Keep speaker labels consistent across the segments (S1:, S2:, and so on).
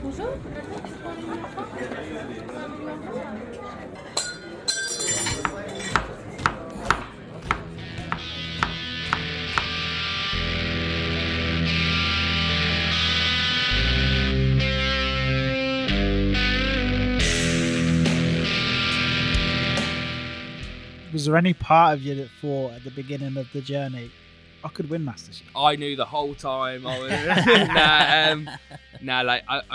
S1: Was there any part of you that thought at the beginning of the journey, I could win Masterchef?
S2: I knew the whole time. I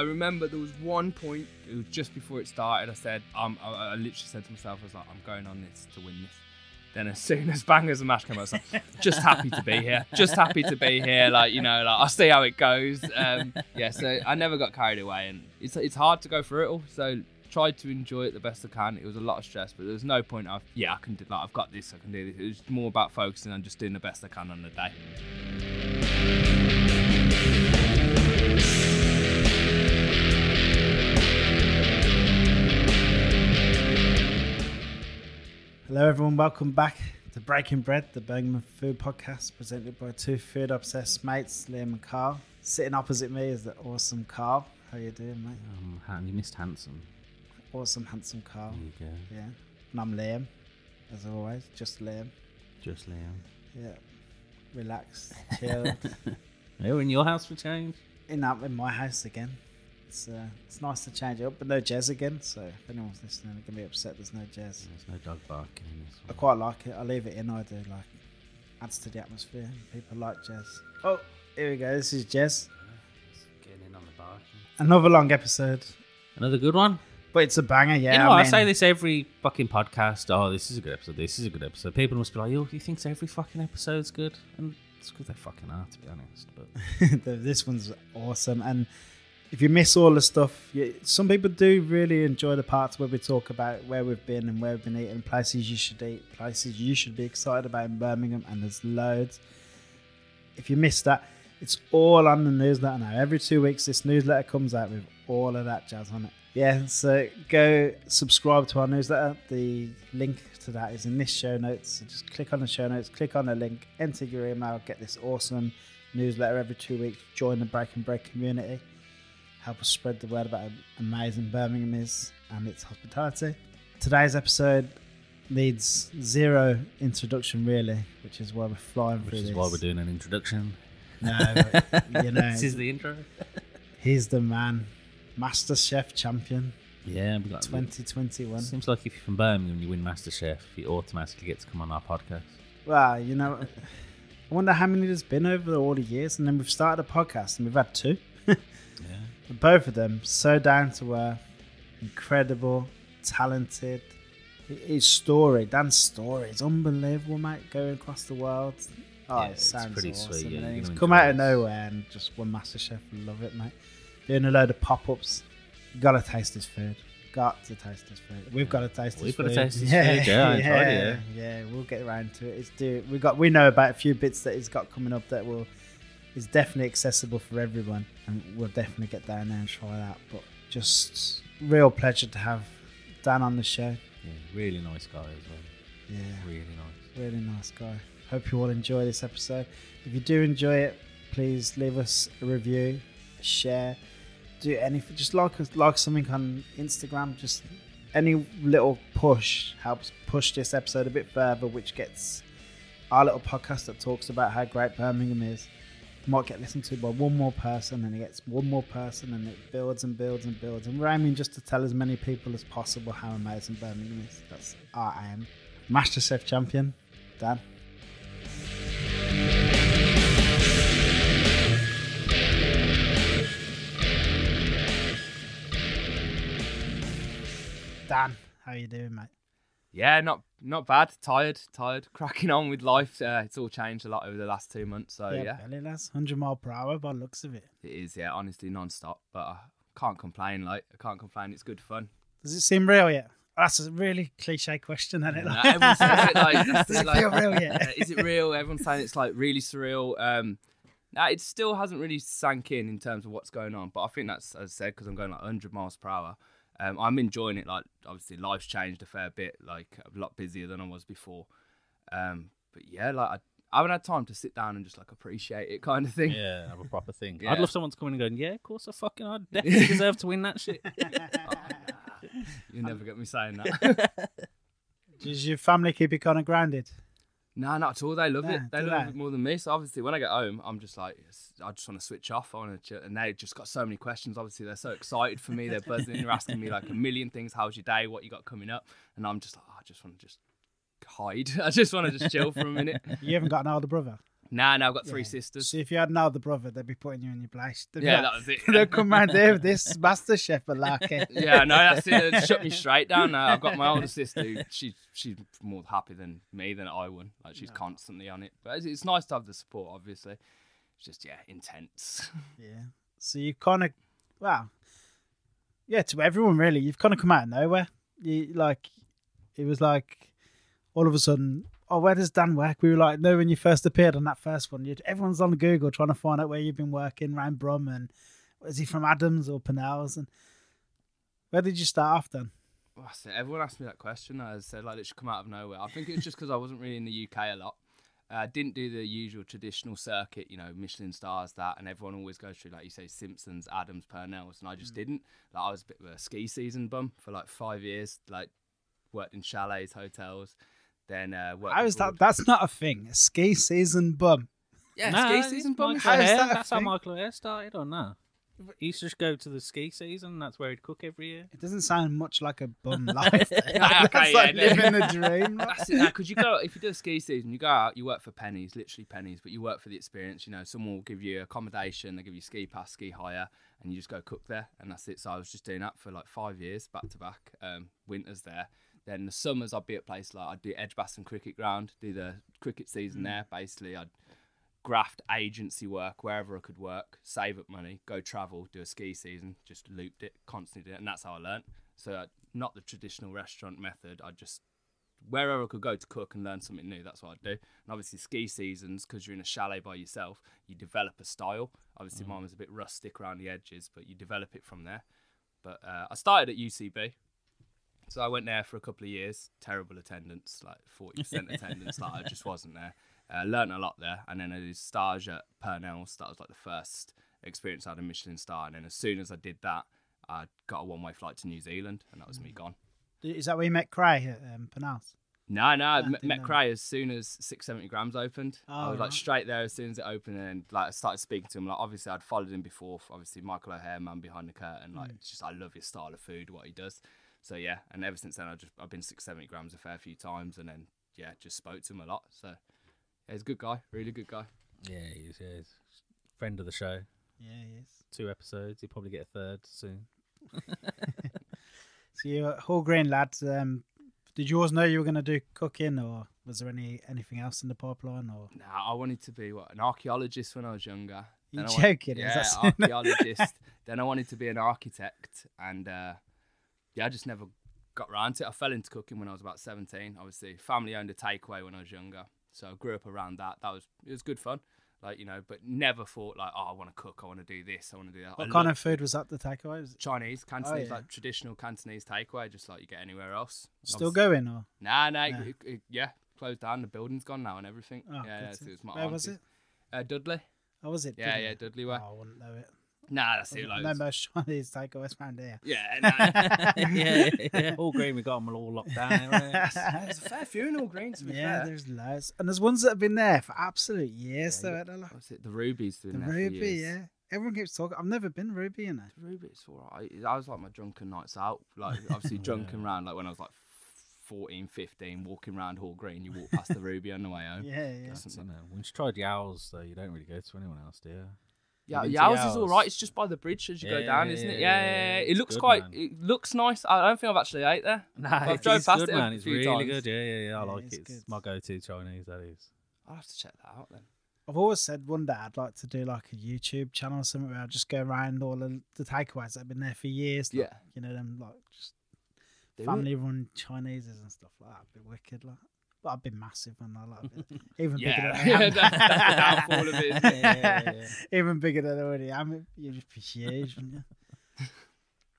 S2: remember there was one point, it was just before it started, I said, I literally said to myself, I was like, I'm going on this to win this. Then as soon as Bangers and Mash came out, I was like, just happy to be here. Just happy to be here. I'll see how it goes. So I never got carried away, and it's hard to go through it all. So tried to enjoy it the best I can. It was a lot of stress, but there was no point of, I can do, I've got this, I can do this. It was more about focusing on just doing the best I can on the day.
S1: Hello everyone, welcome back to Breaking Bread, the Birmingham Food Podcast, presented by two food-obsessed mates, Liam and Carl. Sitting opposite me is the awesome Carl. How you doing, mate?
S3: You missed handsome.
S1: Awesome, handsome Carl.
S3: There you go.
S1: Yeah. And I'm Liam, as always. Just Liam.
S3: Just Liam.
S1: Yeah. Relaxed, chilled.
S3: You're in your house for change?
S1: In my house again. It's nice to change it up, but no Jez again. So if anyone's listening, they're going to be upset there's no Jez.
S3: There's no dog barking in this one.
S1: I quite like it. I leave it in. I do. Adds to the atmosphere. People like Jez. Oh, here we go. This is Jez.
S3: Getting in on the barking.
S1: Another long episode.
S3: Another good one?
S1: But it's a banger, yeah.
S3: You know, I say this every fucking podcast. Oh, this is a good episode. This is a good episode. People must be like, you think every fucking episode's good? And it's because they fucking are, to be honest. But
S1: this one's awesome. And if you miss all the stuff, some people do really enjoy the parts where we talk about where we've been and where we've been eating, places you should eat, places you should be excited about in Birmingham, and there's loads. If you missed that, it's all on the newsletter now. Every 2 weeks, this newsletter comes out with all of that jazz on it. Yeah, so go subscribe to our newsletter. The link to that is in this show notes. So just click on the show notes, click on the link, enter your email, get this awesome newsletter every 2 weeks. Join the Breaking Bread community. Help us spread the word about how amazing Birmingham is and its hospitality. Today's episode needs zero introduction, really, which is why we're flying through this.
S3: Which is why we're doing an introduction.
S1: No, but,
S3: this is the intro.
S1: He's the man. Masterchef champion.
S3: Yeah, we got
S1: 2021.
S3: Seems like if you're from Birmingham and you win Masterchef, you automatically get to come on our podcast.
S1: Well, I wonder how many there's been over all the years, and then we've started a podcast and we've had two.
S3: Yeah.
S1: Both of them so down to earth, incredible, talented. Dan's story is unbelievable, mate. Going across the world. Oh,
S3: yeah,
S1: it sounds
S3: pretty
S1: awesome.
S3: sweet. Yeah,
S1: He's come out of nowhere and just won Masterchef. Love it, mate. Doing a load of pop-ups. You gotta taste his food. Got to taste his food. We've got to taste his food.
S3: We've got to taste his food. Yeah, I tried it.
S1: Yeah, we'll get around to it. We know about a few bits that he's got coming up that is definitely accessible for everyone, and we'll definitely get down there and try that. But just real pleasure to have Dan on the show.
S3: Yeah, really nice guy as well.
S1: Yeah,
S3: really
S1: nice guy. Hope you all enjoy this episode. If you do enjoy it, please leave us a review, share. Do anything, just like something on Instagram. Just any little push helps push this episode a bit further, which gets our little podcast that talks about how great Birmingham is might get listened to by one more person, and it gets one more person, and it builds and builds and builds. And we're aiming just to tell as many people as possible how amazing Birmingham is. That's our aim. Masterchef champion, Dan. Dan, how you doing, mate?
S2: Yeah, not bad. Tired. Cracking on with life. It's all changed a lot over the last 2 months. So yeah.
S1: Belly lads, 100 mile per hour by the looks of it.
S2: It is, yeah. Honestly, non-stop. But I can't complain. I can't complain. It's good fun.
S1: Does it seem real yet? That's a really cliche question, isn't it?
S2: No, everyone says it like,
S1: does it feel real yet?
S2: Is it real? Everyone's saying it's like really surreal. No, it still hasn't really sank in terms of what's going on. But I think that's, as I said, because I'm going like 100 miles per hour. I'm enjoying it. Like, obviously, life's changed a fair bit. Like, a lot busier than I was before. But yeah, like I haven't had time to sit down and just like appreciate it, kind of thing.
S3: Yeah, have a proper thing.
S2: Yeah.
S3: I'd love someone to come in and go, yeah, of course I definitely deserve to win that shit.
S2: You never get me saying that.
S1: Does your family keep you kind of grounded?
S2: No, not at all. They love it. They
S1: do
S2: love
S1: they?
S2: it more than me. So obviously, when I get home, I'm just like, I just want to switch off. I want to chill. And they just got so many questions. Obviously, they're so excited for me. They're buzzing. They're asking me like a million things. How's your day? What you got coming up? And I'm just like, I just want to just hide. I just want to just chill for a minute.
S1: You haven't got an older brother?
S2: Nah, I've got 3 sisters.
S1: So if you had an older brother, they'd be putting you in your place. They'd be
S2: Yeah,
S1: like,
S2: that was it.
S1: they'll come round here with this Masterchef malarkey.
S2: Yeah, no, that's it. It shut me straight down now. I've got my older sister. She's more happy than me than I would. Like she's constantly on it. But it's nice to have the support. Obviously, it's just intense.
S1: Yeah. So you kind of, wow. Yeah, to everyone really, you've kind of come out of nowhere. It was like all of a sudden. Oh, where does Dan work? We were like, no, when you first appeared on that first one, everyone's on Google trying to find out where you've been working around Brum, and is he from Adams or Pennell's? And where did you start off then?
S2: Well, that's it. Everyone asked me that question. I said like it should come out of nowhere. I think it's just because I wasn't really in the UK a lot. Didn't do the usual traditional circuit, Michelin stars, that, and everyone always goes through, like you say, Simpsons, Adams, Purnell's, and I just didn't. Like I was a bit of a ski season bum for like 5 years. Like worked in chalets, hotels. Then
S1: how is that? That's not a thing. A ski season bum.
S2: Yeah,
S3: No,
S2: ski season bum.
S1: How is that a
S3: That's how
S1: thing?
S3: Michael O'Hare started, or no? He used to just go to the ski season. That's where he'd cook every year.
S1: It doesn't sound much like a bum life.
S2: Okay,
S1: That's like
S2: yeah,
S1: living the dream.
S2: That's it. Because you go, if you do a ski season, you go out, you work for pennies, literally pennies, but you work for the experience. Someone will give you accommodation, they give you ski pass, ski hire, and you just go cook there, and that's it. So I was just doing that for like 5 years, back to back. Winters there. Then the summers, I'd be at places like I'd do Edgbaston Cricket Ground, do the cricket season there. Basically, I'd graft agency work wherever I could work, save up money, go travel, do a ski season, just looped it, constantly did it, and that's how I learnt. So not the traditional restaurant method. I just, wherever I could go to cook and learn something new, that's what I'd do. And obviously ski seasons, because you're in a chalet by yourself, you develop a style. Obviously mine was a bit rustic around the edges, but you develop it from there. But I started at UCB. So I went there for a couple of years, terrible attendance, like 40% attendance, like I just wasn't there. Learned a lot there, and then I did stage at Purnell's. That was like the first experience I had a Michelin star, and then as soon as I did that, I got a one-way flight to New Zealand, and that was me gone.
S1: Is that where you met Cray at Pennell's?
S2: No, I
S1: didn't
S2: met
S1: know.
S2: Cray as soon as 670 grams opened. I was like
S1: right.
S2: straight there as soon as it opened, and like I started speaking to him. Like obviously I'd followed him before, obviously Michael O'Hare, man behind the curtain. Like it's just I love his style of food, what he does. So yeah, and ever since then I've been 670 grams a fair few times, and then just spoke to him a lot. So yeah, he's a good guy, really good guy.
S3: Yeah, he's friend of the show.
S1: Yeah, he is.
S3: 2 episodes. He'll probably get a third soon.
S1: So you're a Hall Green lads. Did you always know you were going to do cooking, or was there anything else in the pipeline? Or
S2: Nah, I wanted to be an archaeologist when I was younger.
S1: you're
S2: Then
S1: joking?
S2: Yeah,
S1: Is that
S2: archaeologist. Then I wanted to be an architect, and I just never got around to it. I fell into cooking when I was about 17. Obviously, family owned a takeaway when I was younger, so I grew up around that. It was good fun, but never thought like, oh, I want to cook, I want to do this, I want to do that.
S1: What kind of food was that? The takeaway? Was it
S2: Chinese, Cantonese,
S1: yeah.
S2: like traditional Cantonese takeaway, just like you get anywhere else.
S1: still going, or
S2: Nah, it closed down. The building's gone now and everything.
S1: Oh,
S2: yeah,
S1: good
S2: so it was my
S1: where was
S2: auntie.
S1: it?
S2: Dudley.
S1: Oh, was it?
S2: Yeah,
S1: Didn't it?
S2: Dudley way.
S1: Oh, I wouldn't know it.
S2: Nah, that's it.
S1: No
S2: Loads.
S1: most Chinese takeaways around here.
S2: Yeah, nah.
S3: yeah. All green, we got them all locked down. Right?
S2: There's a fair few in all green, to be
S1: Yeah,
S2: fair.
S1: there's loads, and there's ones that have been there for absolute years.
S2: Yeah,
S1: though,
S2: you
S1: they're like,
S2: What's it? The Ruby's doing
S1: the
S2: there for
S1: Ruby,
S2: years.
S1: yeah. Everyone keeps talking. I've never been Ruby, you know.
S2: The Ruby's alright. That was like my drunken nights out. Like, obviously, drunken round, like when I was like 14, 15, walking around Hall Green, you walk past the Ruby on the way home.
S1: Yeah, yeah.
S3: That's, once you tried Yow's, though, you don't really go to anyone else, do you?
S2: Yeah,
S3: Been to
S2: Yow's is
S3: Yow's?
S2: alright. It's just by the bridge as you go down, isn't it? Yeah. It
S3: It's
S2: looks
S3: good, man.
S2: It looks nice. I don't think I've actually ate there.
S3: Nah,
S2: I've drove
S3: it's
S2: past
S3: good,
S2: it a
S3: man. It's
S2: few
S3: really
S2: times.
S3: good. Yeah. I
S1: Yeah,
S3: like
S1: it's
S3: it. It's
S1: good.
S3: my go-to Chinese, that is.
S2: I'll have to check that out then.
S1: I've always said one day I'd like to do like a YouTube channel or something where I just go around all of the takeaways that have been there for years. Like,
S2: Yeah.
S1: them like just
S2: Do
S1: family-run Chineses and stuff like that. It'd be wicked, like. But I'd be massive and I like it. Even bigger than I am.
S2: Yeah, that's the downfall of it, isn't it?
S3: Yeah.
S1: Even bigger than I already am. You'd just be huge, wouldn't you?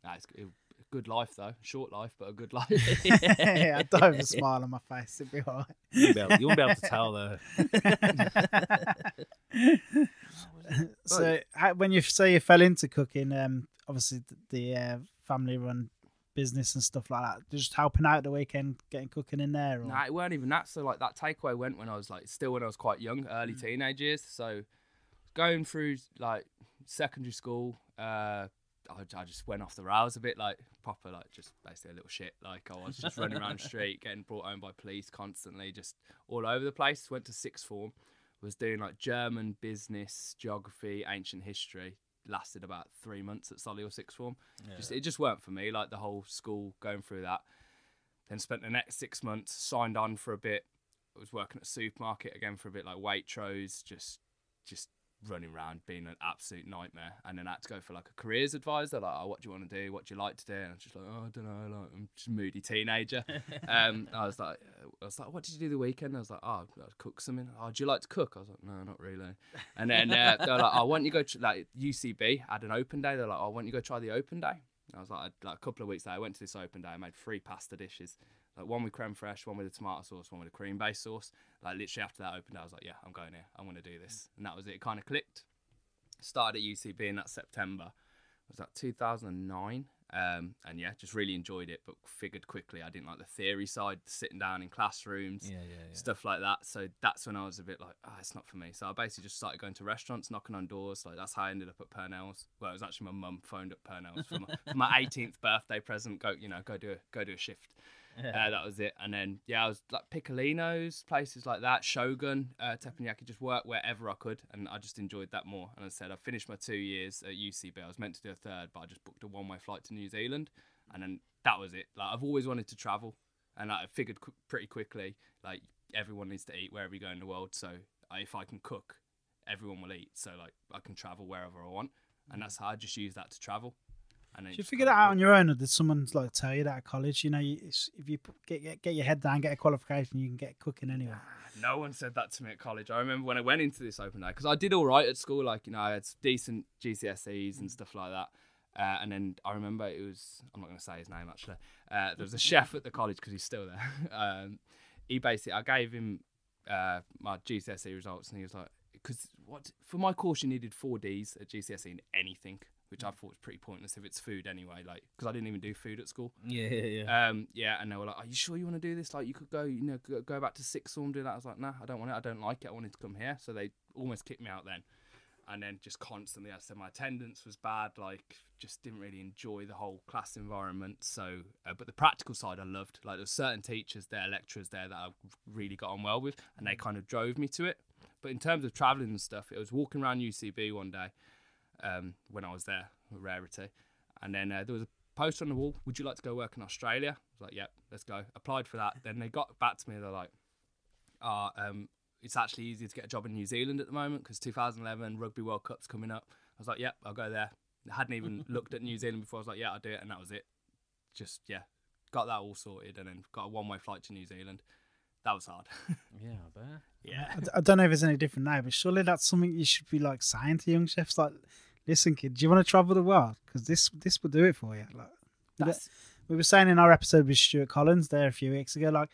S2: Nah, it Good life though, short life, but a good life.
S1: Yeah, I die with a smile on my face. It'd be all right.
S3: You won't be able to tell though.
S1: So, when you say you fell into cooking, obviously the family-run business and stuff like that, just helping out the weekend, getting cooking in there. Or?
S2: Nah, it weren't even that. So like that takeaway went when I was like when I was quite young, early teenage years. So going through like secondary school, I just went off the rails a bit, like proper, like just basically a little shit. Like I was just running around the street, getting brought home by police constantly, just all over the place. Went to sixth form, was doing like German, business, geography, ancient history. Lasted about 3 months at Solihull sixth form. It just weren't for me, like the whole school going through that. Then spent the next 6 months, signed on for a bit. I was working at a supermarket again for a bit, like Waitrose, just running around, being an absolute nightmare. And then I had to go for like a careers advisor, like, oh, what do you want to do? What do you like to do? And I was just like, oh, I don't know, like I'm just a moody teenager. I was like, what did you do the weekend? I was like, oh, I'd cook something. Oh, do you like to cook? I was like, no, not really. And then they were like, oh, why don't you go like UCB had an open day? They're like, oh, why don't you go try the open day? And I was like a couple of weeks later, I went to this open day. I made 3 pasta dishes. Like one with creme fraiche, one with a tomato sauce, one with a cream-based sauce. Like literally after that open day, I was like, yeah, I'm going here. I'm going to do this. And that was it. It kind of clicked. Started at UCB in that September. Was that 2009? And yeah, just really enjoyed it, but figured quickly I didn't like the theory side, sitting down in classrooms, stuff like that. So that's when I was a bit like, it's not for me. So I basically just started going to restaurants, knocking on doors. Like that's how I ended up at Purnell's. Well, it was actually my mum phoned up Purnell's for my 18th birthday present. Go do a shift. That was it. And then I was like Piccolino's, places like that, Shogun, teppanyaki, just work wherever I could, and I just enjoyed that more. And as I said, I finished my 2 years at UCB. I was meant to do a third, but I just booked a one-way flight to New Zealand, and then that was it. Like I've always wanted to travel, and I figured pretty quickly, like everyone needs to eat wherever you go in the world. So if I can cook, everyone will eat. So like I can travel wherever I want, and that's how I just use that to travel. And
S1: did you figure that out on your own, or did someone like tell you that at college? You know, if you get your head down, get a qualification, you can get cooking anywhere.
S2: No one said that to me at college. I remember when I went into this open day, because I did all right at school. Like, I had decent GCSEs and stuff like that. And then I remember it was, I'm not going to say his name actually. There was a chef at the college, because he's still there. He basically, I gave him my GCSE results, and he was like, because for my course you needed 4 Ds at GCSE in anything, which I thought was pretty pointless if it's food anyway, like, because I didn't even do food at school.
S3: Yeah.
S2: And they were like, are you sure you want to do this? Like, you could go back to sixth form, do that. I was like, nah, I don't want it. I don't like it. I wanted to come here. So they almost kicked me out then. And then just constantly, as I said, my attendance was bad. Like, just didn't really enjoy the whole class environment. So, but the practical side I loved. Like, there were certain teachers there, lecturers there that I really got on well with, and they kind of drove me to it. But in terms of traveling and stuff, it was walking around UCB one day, when I was there, a rarity, and then there was a poster on the wall, would you like to go work in Australia? I was like, yep, let's go. Applied for that. Then they got back to me, they're like, it's actually easier to get a job in New Zealand at the moment, because 2011 Rugby World Cup's coming up. I was like, yep, I'll go there. I hadn't even looked at New Zealand before. I was like, yeah, I'll do it, and that was it. Just got that all sorted, and then got a one-way flight to New Zealand. That was hard.
S3: Yeah, I bet.
S1: Yeah, I don't know if it's any different now, but surely that's something you should be like saying to young chefs, like, listen, kid, do you want to travel the world? Because this will do it for you. Like, we were saying in our episode with Stuart Collins there a few weeks ago, like,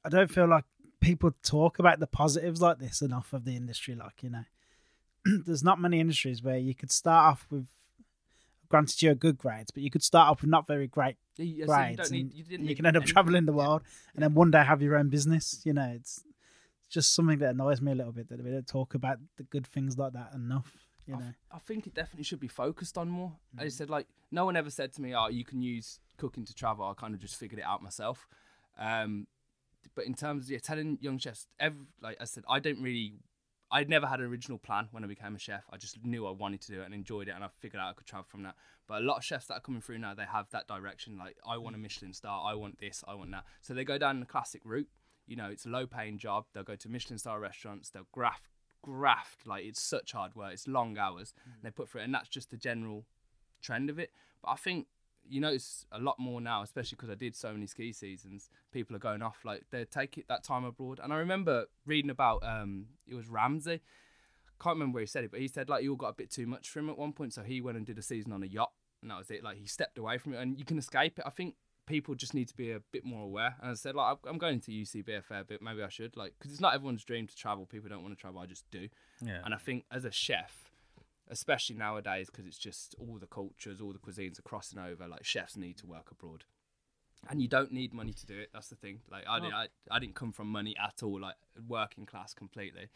S1: I don't feel like people talk about the positives like this enough of the industry. Like, there's not many industries where you could start off with, granted you're good grades, but you could start off with not very great grades, and you can end up traveling the world, and then one day have your own business. It's just something that annoys me a little bit, that we don't talk about the good things like that enough.
S2: I think it definitely should be focused on more. I just said, like, no one ever said to me, oh, you can use cooking to travel. I kind of just figured it out myself. But in terms of telling young chefs, like I said, I'd never had an original plan when I became a chef. I just knew I wanted to do it and enjoyed it, and I figured out I could travel from that. But a lot of chefs that are coming through now, they have that direction. Like, I want a Michelin star, I want this, I want that. So they go down the classic route. It's a low-paying job. They'll go to Michelin star restaurants. They'll graft. Like, it's such hard work. It's long hours. They put through it, and that's just the general trend of it. But I think you notice a lot more now, especially because I did so many ski seasons. People are going off, like, they take it that time abroad. And I remember reading about it was Ramsey. Can't remember where he said it, but he said, like, you all got a bit too much for him at one point, so he went and did a season on a yacht. and that was it. Like, he stepped away from it, and you can escape it. I think people just need to be a bit more aware. And I said, like, I'm going to UCB a fair bit. Maybe I should, like, because it's not everyone's dream to travel. People don't want to travel. I just do.
S3: Yeah.
S2: And I think as a chef, especially nowadays, because it's just all the cultures, all the cuisines are crossing over. Like, chefs need to work abroad, and you don't need money to do it. That's the thing. Like, I didn't come from money at all. Like, working class completely.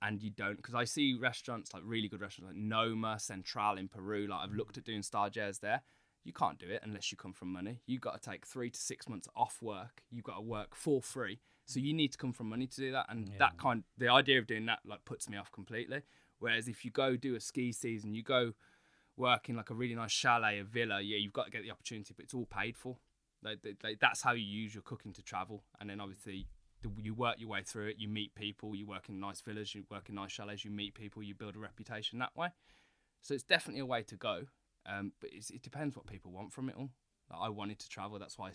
S2: And you don't, because I see restaurants, like really good restaurants, like Noma, Central in Peru. Like, I've looked at doing stagiaires there. You can't do it unless you come from money. You've got to take 3 to 6 months off work. You've got to work for free. So you need to come from money to do that. And the idea of doing that, like, puts me off completely. Whereas if you go do a ski season, you go work in like a really nice chalet, a villa, yeah, you've got to get the opportunity, but it's all paid for. Like, that's how you use your cooking to travel. And then obviously you work your way through it. You meet people, you work in nice villas, you work in nice chalets, you meet people, you build a reputation that way. So it's definitely a way to go. But it depends what people want from it all. Like, I wanted to travel, that's why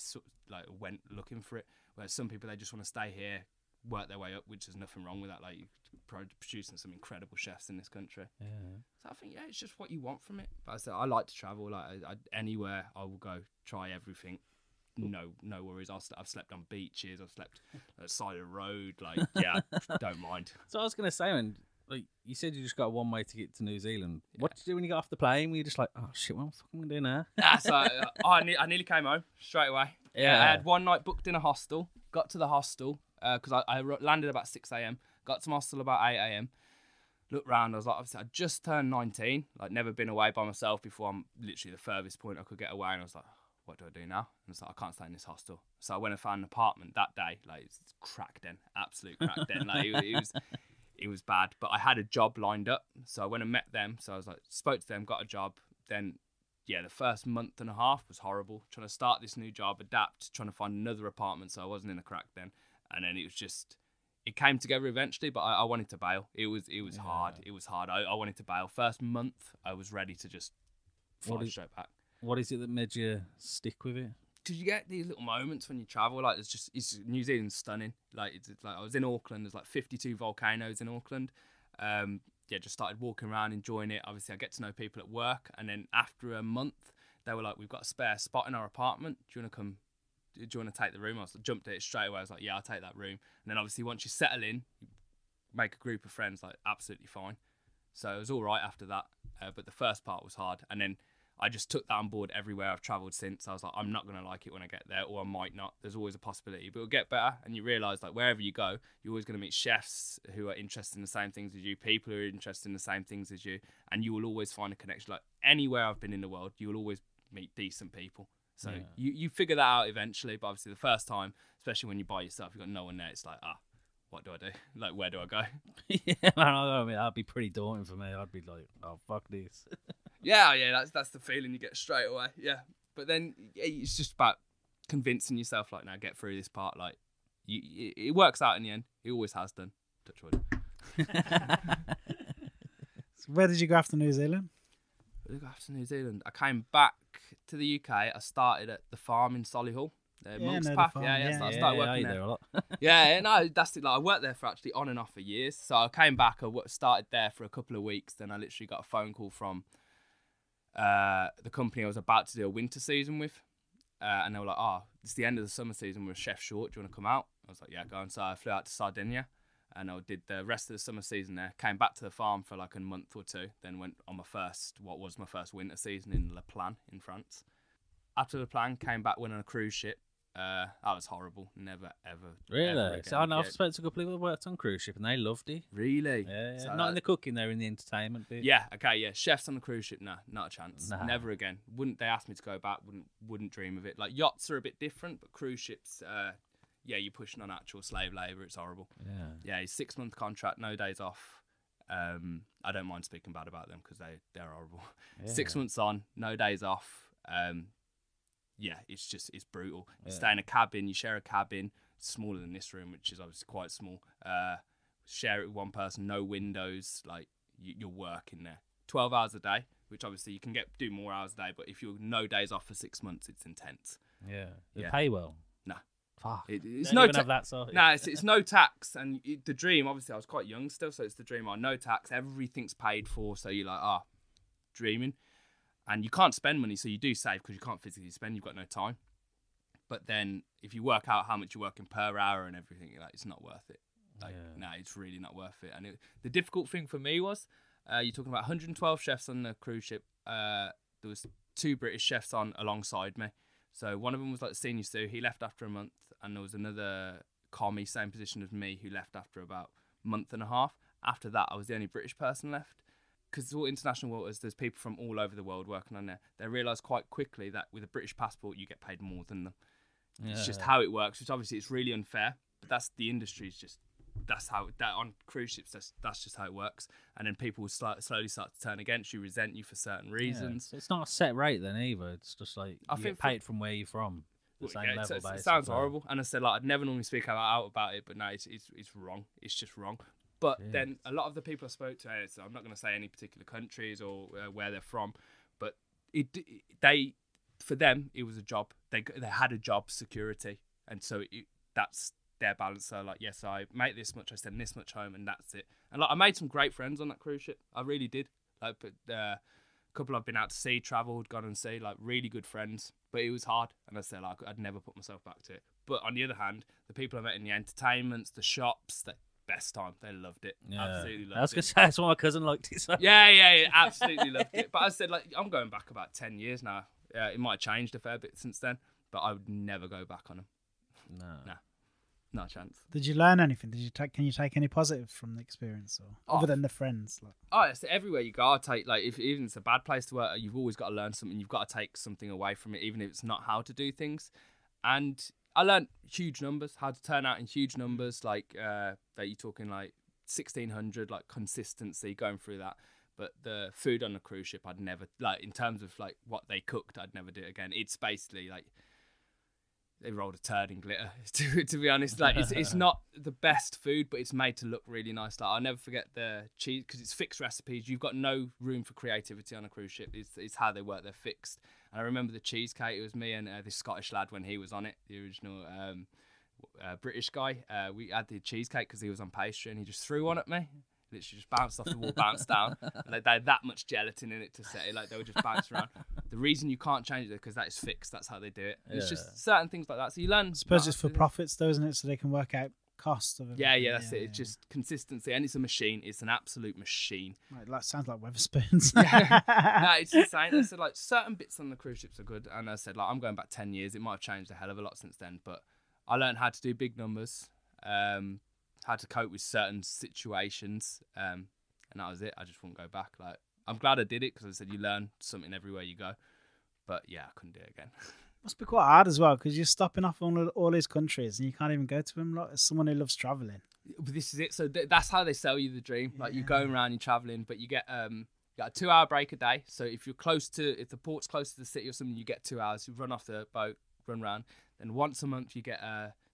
S2: I went looking for it. Whereas some people, they just want to stay here, work their way up, which there's nothing wrong with that. Like, you're producing some incredible chefs in this country. Yeah. So I think, yeah, it's just what you want from it. But I said, I like to travel. Like, anywhere I will go, try everything. No worries. I've slept on beaches. I've slept at the side of the road. Like, yeah, don't mind.
S3: So I was going to say, man, like, you said you just got one way to get to New Zealand. Yeah. What did you do when you got off the plane? Were you just like, oh shit, what am I fucking gonna do now?
S2: So I nearly came home straight away. Yeah. I had one night booked in a hostel. Got to the hostel because I landed about 6 a.m. Got to my hostel about 8 a.m. Looked round. I was like, obviously, I just turned 19. Like, never been away by myself before. I'm literally the furthest point I could get away. And I was like, what do I do now? And it's like, I can't stay in this hostel. So I went and found an apartment that day. Like, it's crack den, absolute crack den. Like, it was bad, but I had a job lined up. So I went and met them. So I was like, spoke to them, got a job. Then, yeah, the first month and a half was horrible. Trying to start this new job, adapt, trying to find another apartment. So I wasn't in a crack den. And then it came together eventually, but I wanted to bail. It was hard. It was hard. I wanted to bail. First month, I was ready to just fly straight back.
S3: What is it that made you stick with it?
S2: Because you get these little moments when you travel. Like, New Zealand's stunning. Like, it's like I was in Auckland. There's like 52 volcanoes in Auckland. Just started walking around, enjoying it. Obviously, I get to know people at work, and then after a month, they were like, "We've got a spare spot in our apartment. Do you want to come? Do you want to take the room?" I jumped at it straight away. I was like, "Yeah, I'll take that room." And then obviously, once you settle in, you make a group of friends. Like, absolutely fine. So it was all right after that. But the first part was hard, and then I just took that on board everywhere I've travelled since. I was like, I'm not going to like it when I get there, or I might not. There's always a possibility, but it'll get better. And you realise, like, wherever you go, you're always going to meet chefs who are interested in the same things as you, people who are interested in the same things as you, and you will always find a connection. Like, anywhere I've been in the world, you will always meet decent people. So you figure that out eventually, but obviously the first time, especially when you're by yourself, you've got no one there, it's like, what do I do? Like, where do I go?
S3: Yeah, man, I mean, that'd be pretty daunting for me. I'd be like, oh, fuck this.
S2: Yeah, that's the feeling you get straight away. Yeah, but then it's just about convincing yourself, like, now get through this part. Like, it works out in the end. It always has done. Touch wood.
S1: So where did you go after New Zealand?
S2: Where did I go after New Zealand? I came back to the UK. I started at the farm in Solihull. Monk's Path. So I started working there.
S3: A lot.
S2: No, that's it. Like, I worked there for actually on and off for years. So I came back. I started there for a couple of weeks. Then I literally got a phone call from the company I was about to do a winter season with, and they were like, it's the end of the summer season, we're a chef short, do you want to come out? I was like, yeah, go on. So I flew out to Sardinia, and I did the rest of the summer season there, came back to the farm for like a month or two, then went on my first winter season in La Plan in France. After La Plan, came back, went on a cruise ship. That was horrible. Never, ever.
S3: Really?
S2: Ever again.
S3: So I know I've spoken to a couple of people that worked on cruise ship and they loved it.
S2: Really?
S3: Yeah.
S2: So
S3: not in the cooking, they're in the entertainment bit.
S2: Yeah, okay, yeah. Chefs on the cruise ship, not a chance.
S3: Nah.
S2: Never again. Wouldn't they ask me to go back, wouldn't dream of it. Like, yachts are a bit different, but cruise ships, you're pushing on actual slave labour. It's horrible. Yeah, 6-month contract, no days off. I don't mind speaking bad about them because they're horrible. Yeah. 6 months on, no days off. It's brutal. You stay in a cabin, you share a cabin, smaller than this room, which is obviously quite small. Share it with one person, no windows, like, you're working there 12 hours a day, which obviously you can do more hours a day, but if you're no days off for 6 months, it's intense.
S3: Yeah. They pay well.
S2: No.
S3: Fuck.
S2: It's
S3: no
S2: no
S3: have that sort.
S2: No, it's no tax, and the dream, obviously I was quite young still, so it's the dream, no tax, everything's paid for, so you're like, dreaming. And you can't spend money, so you do save because you can't physically spend. You've got no time. But then if you work out how much you're working per hour and everything, like, it's not worth it. Like, no, it's really not worth it. And the difficult thing for me was, you're talking about 112 chefs on the cruise ship. There was 2 British chefs on alongside me. So one of them was like the senior stew. He left after a month, and there was another commie, same position as me, who left after about a month and a half. After that, I was the only British person left. Because it's all international waters, there's people from all over the world working on there. They realised quite quickly that with a British passport, you get paid more than them. Yeah. It's just how it works, which obviously it's really unfair. But that's the industry's just, that's how, that on cruise ships, that's just how it works. And then people will slowly start to turn against you, resent you for certain reasons.
S3: So it's not a set rate then either. It's just like you get paid from where you're from. The same level, basically.
S2: It sounds horrible. And I said, like, I'd never normally speak out about it, but no, it's wrong. It's just wrong. But then a lot of the people I spoke to, so I'm not going to say any particular countries or where they're from, but for them, it was a job. They had a job security. And so that's their balance. So, like, yes, I make this much, I send this much home, and that's it. And, like, I made some great friends on that cruise ship. I really did. Like, but a couple I've been out to sea, travelled, gone and see, like, really good friends. But it was hard. And I said, like, I'd never put myself back to it. But on the other hand, the people I met in the entertainments, the shops, best time. They loved it. Yeah. Absolutely loved it.
S3: I was going to say, that's why my cousin liked it. So.
S2: Yeah. Absolutely loved it. But I said, like, I'm going back about 10 years now. It might have changed a fair bit since then, but I would never go back on them. No. Not a chance.
S1: Did you learn anything? Can you take any positives from the experience, or other than the friends? Like?
S2: It's everywhere you go. I take, like, if even it's a bad place to work, you've always got to learn something. You've got to take something away from it, even if it's not how to do things. And I learned huge numbers, how to turn out in huge numbers, like that you're talking like 1,600, like consistency, going through that. But the food on the cruise ship, I'd never, like, in terms of like what they cooked, I'd never do it again. It's basically like they rolled a turd in glitter, to be honest. Like, it's not the best food, but it's made to look really nice. Like, I'll never forget the cheese, because it's fixed recipes. You've got no room for creativity on a cruise ship. It's how they work. They're fixed. And I remember the cheesecake. It was me and this Scottish lad when he was on it, the original British guy. We had the cheesecake because he was on pastry, and he just threw one at me. Literally just bounced off the wall, bounced down. Like, they had that much gelatin in it to set it. Like, they would just bounce around. The reason you can't change it is because that is fixed. That's how they do it. It's just certain things like that. So you learn. I
S1: suppose it's for profits, though, isn't it? So they can work out cost of it.
S2: Yeah, that's it. It's just consistency, and it's a machine. It's an absolute machine.
S1: Right, that sounds like Weatherspoons.
S2: No, it's insane. I said, like, certain bits on the cruise ships are good, and I said, like, I'm going back 10 years. It might have changed a hell of a lot since then, but I learned how to do big numbers, how to cope with certain situations, and that was it. I just wouldn't go back. Like, I'm glad I did it because I said you learn something everywhere you go. But yeah, I couldn't do it again.
S1: Must be quite hard as well because you're stopping off all these countries and you can't even go to them. Like, as someone who loves traveling.
S2: But this is it. So that's how they sell you the dream. Like, you're going around, you're traveling, but you get a 2-hour break a day. So if the port's close to the city or something, you get 2 hours. You run off the boat, run around. Then once a month you get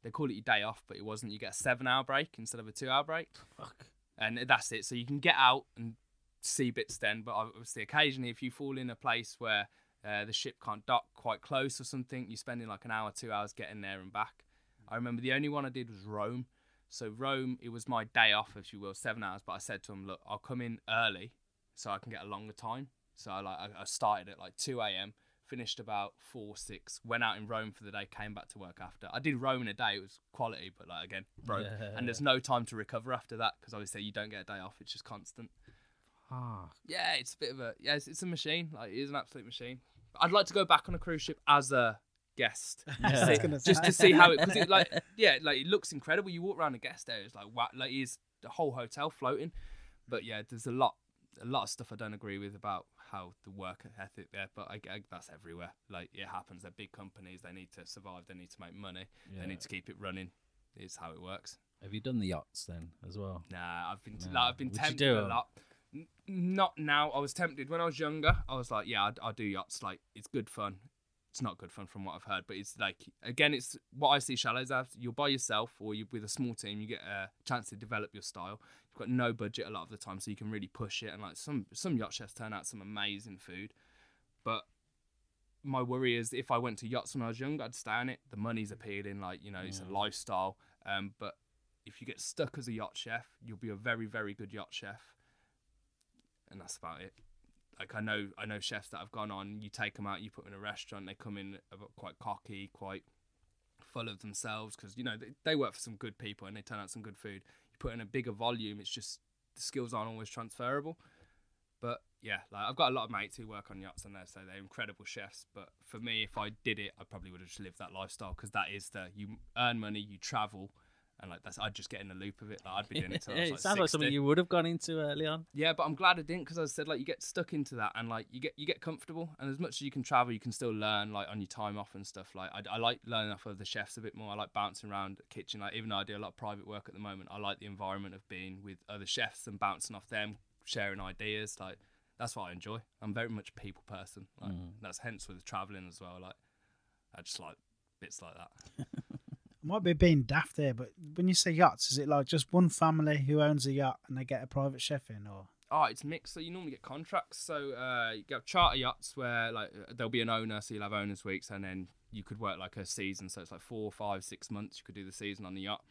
S2: they call it your day off, but it wasn't. You get a 7-hour break instead of a 2-hour break.
S3: Fuck.
S2: And that's it. So you can get out and see bits then. But obviously, occasionally, if you fall in a place where the ship can't dock quite close or something, you're spending like an hour, 2 hours getting there and back. I remember the only one I did was Rome. So Rome, it was my day off, if you will, 7 hours. But I said to him, look, I'll come in early so I can get a longer time. So I started at like 2 a.m., finished about 4, 6, went out in Rome for the day, came back to work after. I did Rome in a day. It was quality, but like, again, Rome. Yeah. And there's no time to recover after that because obviously you don't get a day off. It's just constant. Yeah, it's a bit of it's a machine. Like, it is an absolute machine. I'd like to go back on a cruise ship as a guest, just to see how it, because it, like, it looks incredible. You walk around the guest area, it's like, wow, like, it's the whole hotel floating. But yeah, there's a lot of stuff I don't agree with about how the work ethic there, but I that's everywhere. Like, it happens. They're big companies. They need to survive. They need to make money. Yeah. They need to keep it running. It's how it works.
S3: Have you done the yachts then as well?
S2: Nah, I've been tempted a lot. Not now. I was tempted when I was younger. I was like, yeah, I'll do yachts. Like, it's good fun. It's not good fun from what I've heard, but it's like, again, it's what I see chalets as. You're by yourself or you're with a small team. You get a chance to develop your style. You've got no budget a lot of the time, so you can really push it. And like, some yacht chefs turn out some amazing food. But my worry is if I went to yachts when I was young, I'd stay on it. The money's appealing, like, you know, it's a lifestyle. But if you get stuck as a yacht chef, you'll be a very, very good yacht chef. And that's about it. like I know chefs that have gone on. You take them out, you put them in a restaurant. They come in quite cocky, quite full of themselves because they work for some good people and they turn out some good food. You put in a bigger volume, it's just the skills aren't always transferable. But yeah, like I've got a lot of mates who work on yachts and they're incredible chefs. But for me, if I did it, I probably would have just lived that lifestyle because that is you earn money, you travel, and like I'd just get in the loop of it. Like I'd be doing it till I was
S3: It
S2: like
S3: sounds like
S2: 60.
S3: something you would have gone into early on.
S2: Yeah, but I'm glad I didn't because as I said, like you get stuck into that and like you get comfortable, and as much as you can travel, you can still learn like on your time off and stuff. Like I like learning off of the chefs a bit more. I like bouncing around the kitchen. Like even though I do a lot of private work at the moment, I like the environment of being with other chefs and bouncing off them, sharing ideas. Like that's what I enjoy. I'm very much a people person. Like that's hence with traveling as well. Like I just like bits like that.
S1: Might be being daft there, but when you say yachts, is it like just one family who owns a yacht and they get a private chef in, or?
S2: Oh, it's mixed. So you normally get contracts. So you get charter yachts where like there'll be an owner, so you'll have owners weeks, and then you could work like a season. So it's like 4, 5, 6 months. You could do the season on the yacht,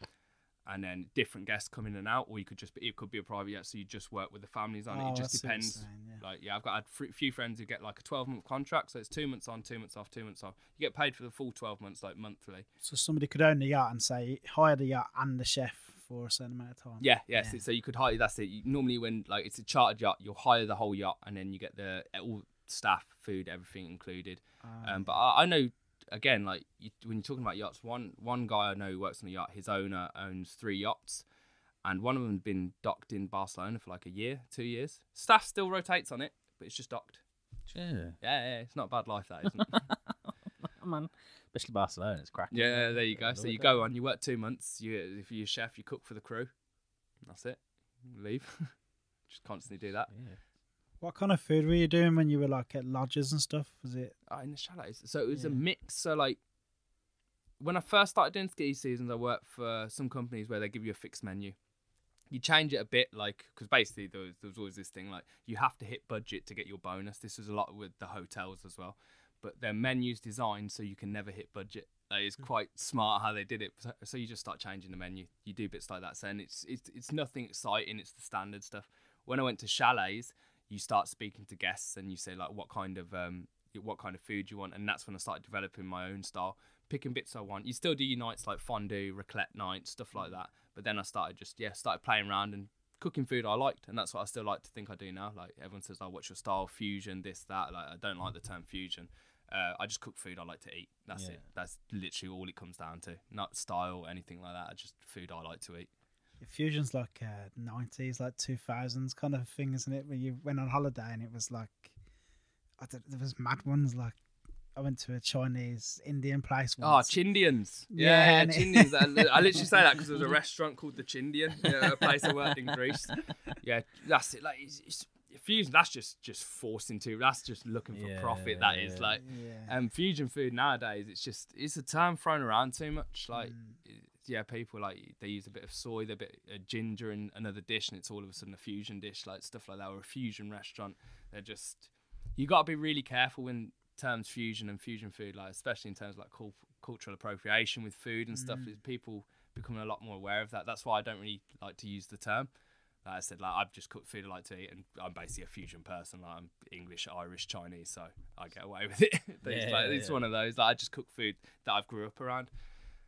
S2: and then different guests come in and out, or it could be a private yacht, so you just work with the families on it. It just depends. Like I've got a few friends who get like a 12-month contract, so it's 2 months on, 2 months off, 2 months off. You get paid for the full 12 months, like monthly.
S1: So somebody could own the yacht and say hire the yacht and the chef for a certain amount of time.
S2: Yeah. So you could hire. That's it. Normally, when like it's a chartered yacht, you'll hire the whole yacht, and then you get the all staff, food, everything included. But I know. Again, like when you're talking about yachts, one guy I know who works on a yacht, his owner owns 3 yachts, and one of them had been docked in Barcelona for like a year, 2 years. Staff still rotates on it, but it's just docked.
S3: Sure.
S2: Yeah, it's not a bad life, that isn't.
S3: Man, especially Barcelona, it's cracking.
S2: Yeah, there you go. So you go on, you work 2 months. If you're a chef, you cook for the crew. That's it. Leave. Just constantly do that.
S3: Yeah.
S1: What kind of food were you doing when you were like at lodges and stuff? Was it?
S2: In the chalets. So it was a mix. So like when I first started doing ski seasons, I worked for some companies where they give you a fixed menu. You change it a bit, like because basically there was always this thing like you have to hit budget to get your bonus. This was a lot with the hotels as well, but their menu's designed so you can never hit budget. That is quite smart how they did it. So you just start changing the menu. You do bits like that. So and it's nothing exciting. It's the standard stuff. When I went to chalets, you start speaking to guests and you say like what kind of food you want, and that's when I started developing my own style, picking bits I want. You still do your nights like fondue, raclette nights, stuff like that, but then I started playing around and cooking food I liked, and that's what I still like to think I do now. Like everyone says, oh, what's your style? Fusion, this, that. Like I don't like the term fusion. I just cook food I like to eat. That's it. That's literally all it comes down to. Not style or anything like that. Just food I like to eat.
S1: Fusion's like 90s, like 2000s kind of thing, isn't it? Where you went on holiday and it was like, there was mad ones. Like I went to a Chinese Indian place once.
S2: Oh, Chindians.
S1: Yeah,
S2: Chindians. I literally say that because there was a restaurant called the Chindian, a place I worked in Greece. Yeah, that's it. Like it's fusion. That's just forced into. That's just looking for profit. That is like, fusion food nowadays. It's a term thrown around too much. Like. People like they use a bit of soy, a bit of ginger in another dish, and it's all of a sudden a fusion dish, like stuff like that, or a fusion restaurant. They're just, you got to be really careful when terms fusion and fusion food, like especially in terms of like cultural appropriation with food and stuff. Is people becoming a lot more aware of that. That's why I don't really like to use the term. Like I said, like I've just cooked food I like to eat, and I'm basically a fusion person. Like I'm English, Irish, Chinese, so I get away with it. It's one of those. Like I just cook food that I've grew up around.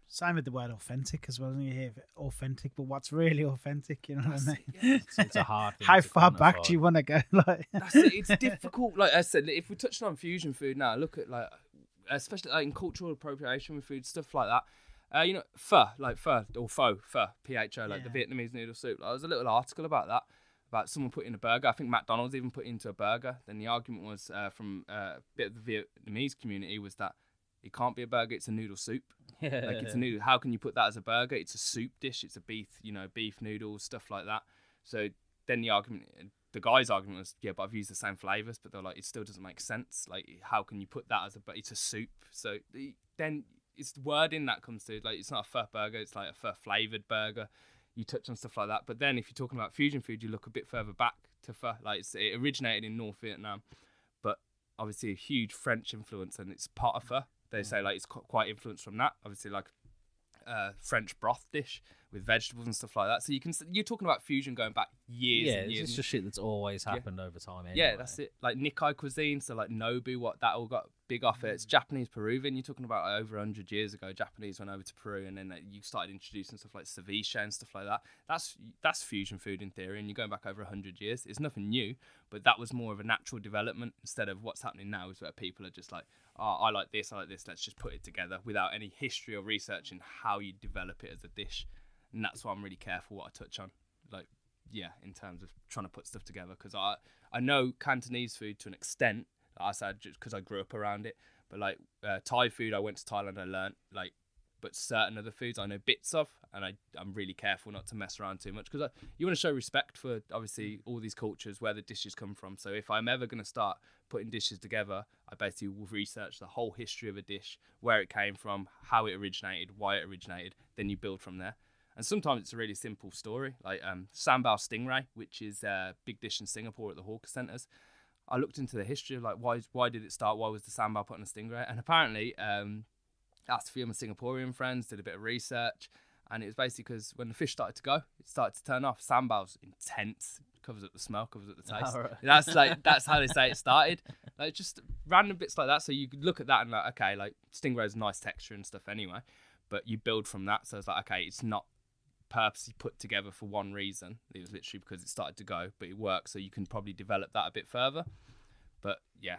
S1: Same with the word authentic as well. You hear authentic, but what's really authentic? You know what I mean?
S2: Yeah.
S3: It's a hard thing.
S1: How far back do you want to go? Like
S2: that's it. It's difficult. Like I said, if we're touching on fusion food now, look at like, especially like in cultural appropriation with food, stuff like that. Pho, like pho or pho, PHO, like the Vietnamese noodle soup. Like, there was a little article about that, about someone putting a burger. I think McDonald's even put it into a burger. Then the argument was from a bit of the Vietnamese community was that it can't be a burger, it's a noodle soup. Like it's a noodle. How can you put that as a burger? It's a soup dish. It's a beef noodles, stuff like that. So then the guy's argument was, but I've used the same flavors, but they're like, it still doesn't make sense. Like, how can you put that it's a soup? So then it's the wording that comes to, like, it's not a pho burger, it's like a pho flavored burger. You touch on stuff like that. But then if you're talking about fusion food, you look a bit further back to pho. Like it originated in North Vietnam, but obviously a huge French influence, and it's part of pho. They say like it's quite influenced from that. Obviously, like French broth dish with vegetables and stuff like that. So you're talking about fusion going back years and years.
S3: It's just shit that's always happened over time anyway.
S2: Yeah, that's it. Like Nikkei cuisine, so like Nobu, what that all got big off it. It's Japanese Peruvian. You're talking about over 100 years ago. Japanese went over to Peru, and then you started introducing stuff like ceviche and stuff like that. That's fusion food in theory, and you're going back over 100 years. It's nothing new, but that was more of a natural development instead of what's happening now, is where people are just like, oh, I like this, let's just put it together without any history or research in how you develop it as a dish. And that's why I'm really careful what I touch on, like, yeah, in terms of trying to put stuff together, because I know Cantonese food to an extent, like I said, just because I grew up around it, but like Thai food, I went to Thailand, I learned, like, but certain other foods I know bits of, and I'm really careful not to mess around too much, because you want to show respect for obviously all these cultures, where the dishes come from. So if I'm ever going to start putting dishes together, I basically will research the whole history of a dish, where it came from, how it originated, why it originated, then you build from there. And sometimes it's a really simple story, like sambal stingray, which is a big dish in Singapore at the hawker centres. I looked into the history of like why did it start? Why was the sambal put on a stingray? And apparently, asked a few of my Singaporean friends, did a bit of research, and it was basically because when the fish started to go, it started to turn off. Sambal's intense, covers up the smell, covers up the taste.
S3: Oh, right.
S2: That's how they say it started. Like just random bits like that. So you could look at that and like, okay, like stingray's nice texture and stuff anyway, but you build from that. So it's like, okay, it's not purposely put together for one reason. It was literally because it started to go, but it works, so you can probably develop that a bit further. But yeah,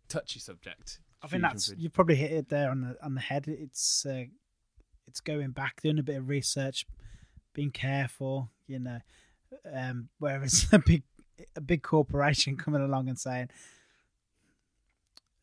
S2: touchy subject.
S1: I think you probably hit it there on the head. It's going back, doing a bit of research, being careful, you know. Whereas a big corporation coming along and saying,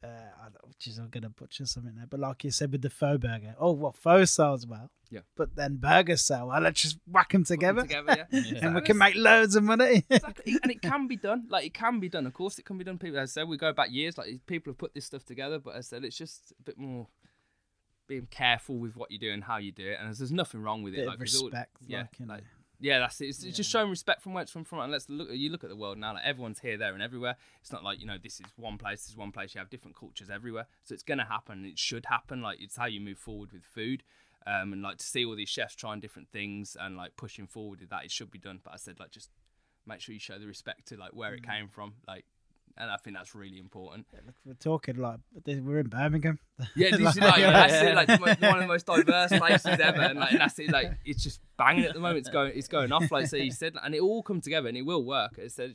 S1: I'm going to butcher something there, but like you said with the faux burger, faux sells well, yeah, but then burgers sell well. Let's just whack them together,
S2: yeah.
S1: And we can make loads of money.
S2: Exactly. And it can be done. Like, it can be done. Of course, it can be done. People, as I said, we go back years. Like, people have put this stuff together, but as I said, it's just a bit more being careful with what you do and how you do it. And there's nothing wrong with it.
S1: Like respect,
S2: yeah, that's it. It's just showing respect from where it's from. And you look at the world now. Like, everyone's here, there, and everywhere. It's not like, you know, this is one place. You have different cultures everywhere. So it's gonna happen. It should happen. Like, it's how you move forward with food. And like to see all these chefs trying different things and like pushing forward with that, it should be done. But I said, like, just make sure you show the respect to like where it came from. Like, and I think that's really important.
S1: Yeah, look, we're talking like we're in Birmingham.
S2: Yeah, this is like one of the most diverse places ever, and like that's it. Like, it's just banging at the moment. It's going off. Like, so you said, and it all come together, and it will work. As I said,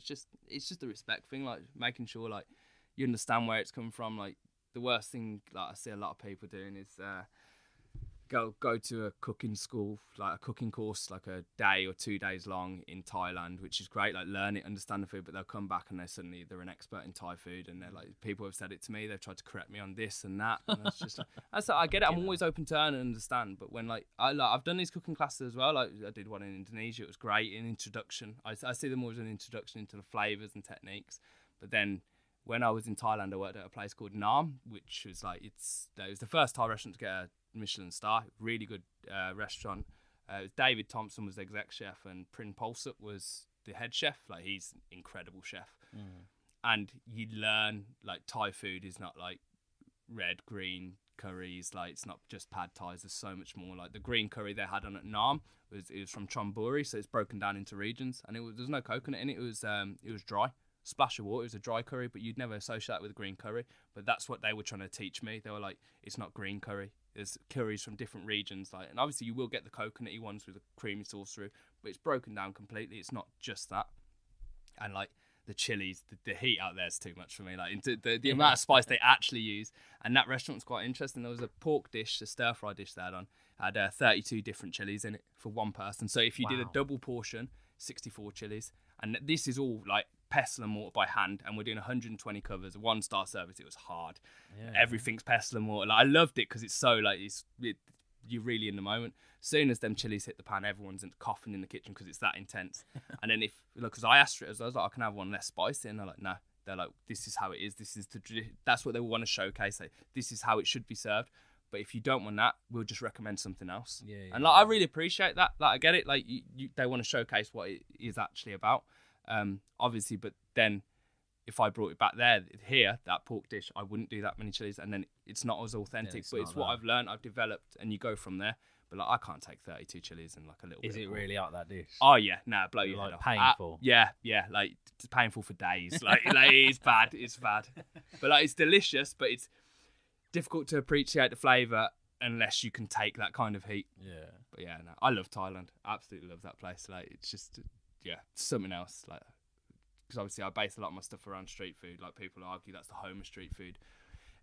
S2: it's just the respect thing, like making sure like you understand where it's come from. Like, the worst thing like I see a lot of people doing is go to a cooking school, like a cooking course, like a day or 2 days long in Thailand, which is great, like learn it, understand the food, but they'll come back and they're an expert in Thai food, and they're like, people have said it to me, they've tried to correct me on this and that, and it's just like, I get it, I'm always open to learn and understand, but when I've done these cooking classes as well, like I did one in Indonesia, it was great, in introduction, I see them more as an introduction into the flavours and techniques, but then when I was in Thailand, I worked at a place called Nam, which was like, it was the first Thai restaurant to get a Michelin star, really good restaurant. David Thompson was the exec chef, and Prin Polsup was the head chef. Like, he's an incredible chef. And you learn, like, Thai food is not like red, green curries. Like, it's not just pad thais. There's so much more. Like, the green curry they had on at Nam was from Chonburi, so it's broken down into regions, and there's no coconut in it. It was dry. Splash of water. It was a dry curry, but you'd never associate that with green curry. But that's what they were trying to teach me. They were like, it's not green curry. There's curries from different regions, like, and obviously you will get the coconutty ones with a creamy sauce through, but it's broken down completely. It's not just that. And like the chilies, the heat out there is too much for me. Like, the amount of spice they actually use. And that restaurant was quite interesting. There was a pork dish, a stir fry dish they had 32 different chilies in it for one person. So if you did a double portion, 64 chilies, and this is all like pestle and mortar by hand, and we're doing 120 covers, a 1-star service. It was hard. Everything's pestle and mortar. Like, I loved it because it's so like you're really in the moment. As soon as them chilies hit the pan, everyone's coughing in the kitchen because it's that intense. And then because I asked for it, I was like, I can have one less spicy, and they're like, no. They're like, this is how it is. That's what they want to showcase. Like, this is how it should be served. But if you don't want that, we'll just recommend something else. And like, I really appreciate that. Like, I get it. Like, they want to showcase what it is actually about. Obviously, but then if I brought it back here, that pork dish, I wouldn't do that many chilies, and then it's not as authentic. But it's what I've learned, I've developed, and you go from there. But like, I can't take 32 chilies and like a little.
S3: Is it really out that dish?
S2: Oh yeah, nah, blow your head off.
S3: Painful.
S2: Yeah, like it's painful for days. Like it's bad. It's bad. But like it's delicious, but it's difficult to appreciate the flavour unless you can take that kind of heat.
S3: Yeah.
S2: But yeah, no, I love Thailand. Absolutely love that place. Like it's just something else. Like because obviously I base a lot of my stuff around street food. Like people argue that's the home of street food.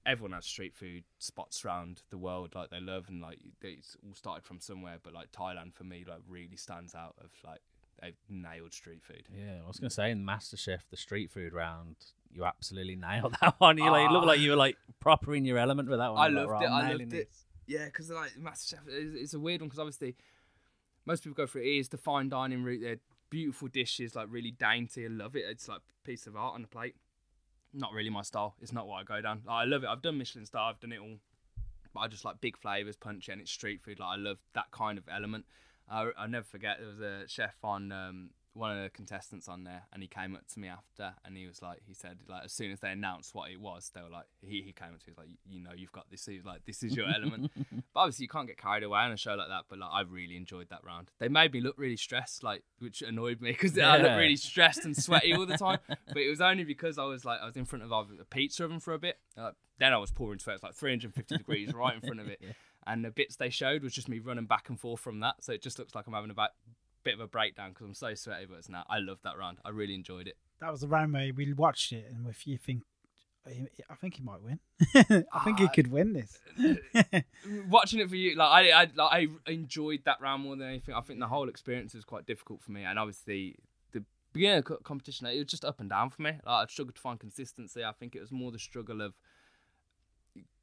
S2: Everyone has street food spots around the world like they love, and like it's all started from somewhere. But like Thailand for me like really stands out of like they've nailed street food.
S3: Yeah, I was gonna say in MasterChef the street food round, you absolutely nailed that one. You like look like you were like proper in your element with that one.
S2: I loved it. I loved it. Yeah, because like MasterChef, it's a weird one because obviously most people go for it. It is the fine dining route. They're beautiful dishes, like really dainty. I love it. It's like a piece of art on the plate. Not really my style. It's not what I go down. Like, I love it. I've done Michelin star. I've done it all. But I just like big flavours, punchy, and it's street food. Like I love that kind of element. I'll never forget, there was a chef on one of the contestants on there, and he came up to me after, and he said like as soon as they announced what it was, they were like, he came up to me, he was like, you know, you've got this. He was like, this is your element. But obviously you can't get carried away on a show like that. But like I really enjoyed that round. They made me look really stressed, like which annoyed me because I looked really stressed and sweaty all the time. But it was only because I was in front of a pizza oven for a bit. Then I was pouring sweat. It's like 350 degrees right in front of it. Yeah. And the bits they showed was just me running back and forth from that. So it just looks like I'm having a bit of a breakdown because I'm so sweaty. But it's not. I loved that round. I really enjoyed it.
S1: That was the round where we watched it, and if you think, I think he might win. I think he could win this.
S2: Watching it for you, I enjoyed that round more than anything. I think the whole experience was quite difficult for me, and obviously the beginning of the competition, it was just up and down for me. Like, I struggled to find consistency. I think it was more the struggle of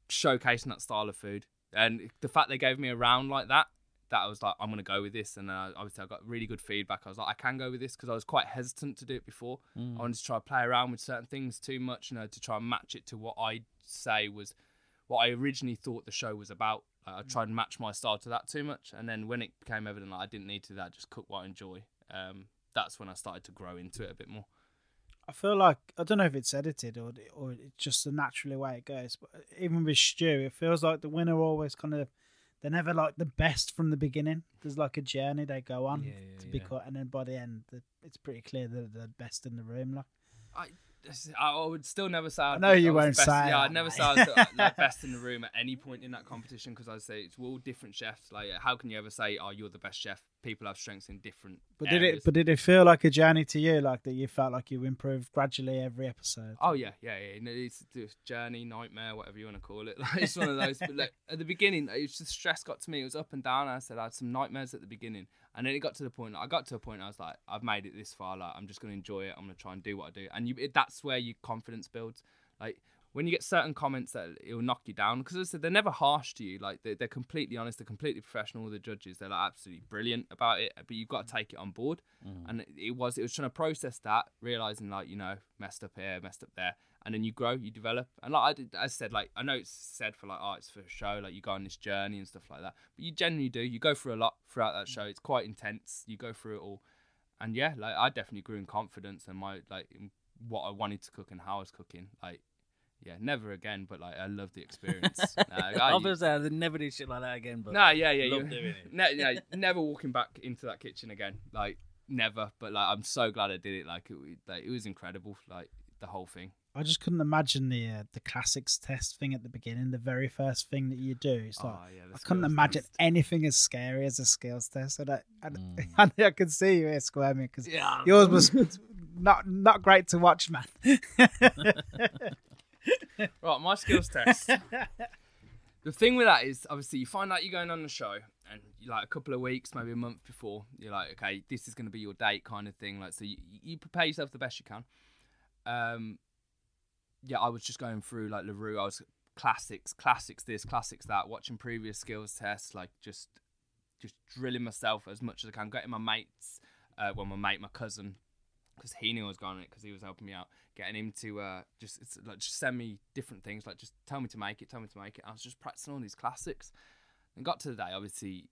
S2: showcasing that style of food. And the fact they gave me a round like that I was like, I'm going to go with this. And obviously I got really good feedback. I was like, I can go with this because I was quite hesitant to do it before. I wanted to try to play around with certain things too much, to try and match it to what I say was what I originally thought the show was about. I tried to match my style to that too much. And then when it became evident I didn't need to, that just cook what I enjoy. That's when I started to grow into it a bit more.
S1: I feel like, I don't know if it's edited or it's just the naturally way it goes, but even with Stu, it feels like the winner always kind of, they're never like the best from the beginning. There's like a journey they go on to be cut, and then by the end, it's pretty clear they're the best in the room. Like,
S2: I would still never say.
S1: I know you won't say.
S2: Yeah, I'd never say I was the best in the room at any point in that competition because I'd say it's all different chefs. Like, how can you ever say, "Oh, you're the best chef"? People have strengths in different. Areas.
S1: Did it feel like a journey to you? Like that you felt like you improved gradually every episode?
S2: Oh yeah. It's journey, nightmare, whatever you want to call it. Like, it's one of those. But like, at the beginning, it was just stress got to me. It was up and down. I said I had some nightmares at the beginning. And then it got to the point. I was like, I've made it this far. Like, I'm just going to enjoy it. I'm going to try and do what I do. And that's where your confidence builds. Like, when you get certain comments that it'll knock you down, because as I said, they're never harsh to you. Like, they're completely honest. They're completely professional. The judges, they're like absolutely brilliant about it. But you've got to take it on board. And it was trying to process that, realizing like, messed up here, messed up there. And then you grow, you develop. And like I said, like, I know it's said for like, oh, it's for a show, like you go on this journey and stuff like that. But you genuinely do. You go through a lot throughout that show. It's quite intense. You go through it all. And yeah, like I definitely grew in confidence and in what I wanted to cook and how I was cooking. Like, yeah, never again, but like I love the experience.
S3: Obviously, I never do shit like that again. But
S2: love
S3: doing it.
S2: Never walking back into that kitchen again. Like never. But like I'm so glad I did it. Like it was incredible. Like the whole thing.
S1: I just couldn't imagine the classics test thing at the beginning, the very first thing that you do. It's like, I couldn't imagine anything as scary as a skills test. And I could see you here squirming because yours was not great to watch, man.
S2: Right, my skills test. The thing with that is, obviously, you find out you're going on the show, and like a couple of weeks, maybe a month before, you're like, okay, this is going to be your date, kind of thing. Like, so you prepare yourself the best you can. I was just going through like LaRue. I was classics this, classics that, watching previous skills tests, like just drilling myself as much as I can, getting my mates, my cousin, because he knew I was going on it because he was helping me out, getting him to just send me different things, like just tell me to make it. I was just practicing all these classics. And got to the day, obviously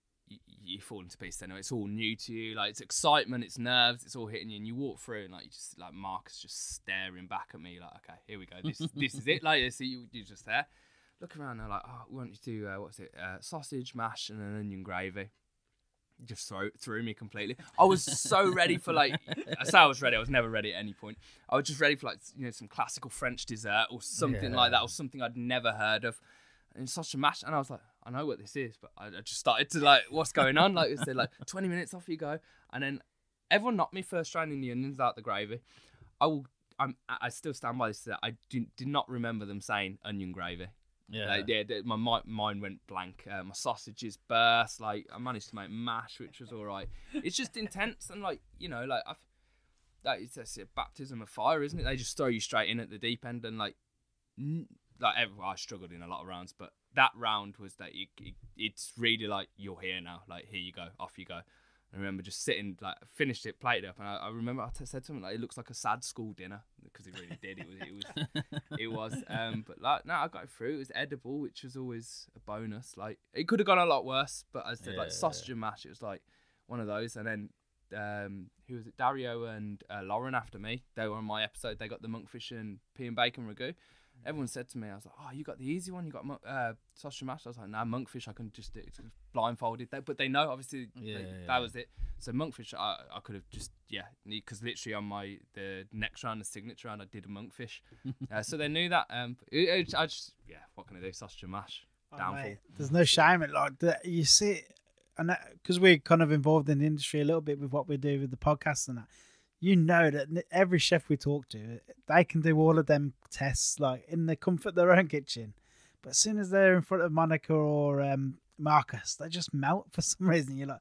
S2: you fall into pieces anyway. It's all new to you. Like, it's excitement, it's nerves, it's all hitting you, and you walk through, and like you just like Marcus just staring back at me, like, okay, here we go. This is it. Like, see, you're just there. Look around, they're like, oh, we want you to do sausage, mash, and an onion gravy. Just threw me completely. I was so ready for, like, I say I was ready. I was never ready at any point. I was just ready for, like, some classical French dessert or something like that, or something I'd never heard of. And sausage and mash, and I was like, I know what this is, but I just started to, like, what's going on? Like, I said, like, 20 minutes, off you go. And then everyone knocked me first straining the onions out the gravy. I still stand by this. I did not remember them saying onion gravy. Yeah, my mind went blank. My sausages burst. Like, I managed to make mash, which was all right. It's just intense, and like, it's a baptism of fire, isn't it? They just throw you straight in at the deep end, and I struggled in a lot of rounds, but that round was that it's really like, you're here now. Like, here you go, off you go. I remember just sitting, like, finished it, plated up, and I remember I said to him, like, it looks like a sad school dinner, because it really did. It was. But like, no, I got it through. It was edible, which was always a bonus. Like, it could have gone a lot worse, but as I said, like, sausage and mash, it was like one of those. And then who was it? Dario and Lauren after me. They were on my episode. They got the monkfish and pea and bacon ragu. Everyone said to me, I was like, oh, you got the easy one, you got sausage and mash. I was like, nah, monkfish, I can just do it blindfolded. But they know, obviously, that was it. So monkfish, I could have just, because literally on the next round, the signature round, I did a monkfish. So they knew that. I just, what can I do? Sausage and mash, downfall.
S1: Mate, there's no shame in, like, that. You see, and because we're kind of involved in the industry a little bit with what we do with the podcast and that. You know that every chef we talk to, they can do all of them tests, like, in the comfort of their own kitchen. But as soon as they're in front of Monica or Marcus, they just melt for some reason. You're like,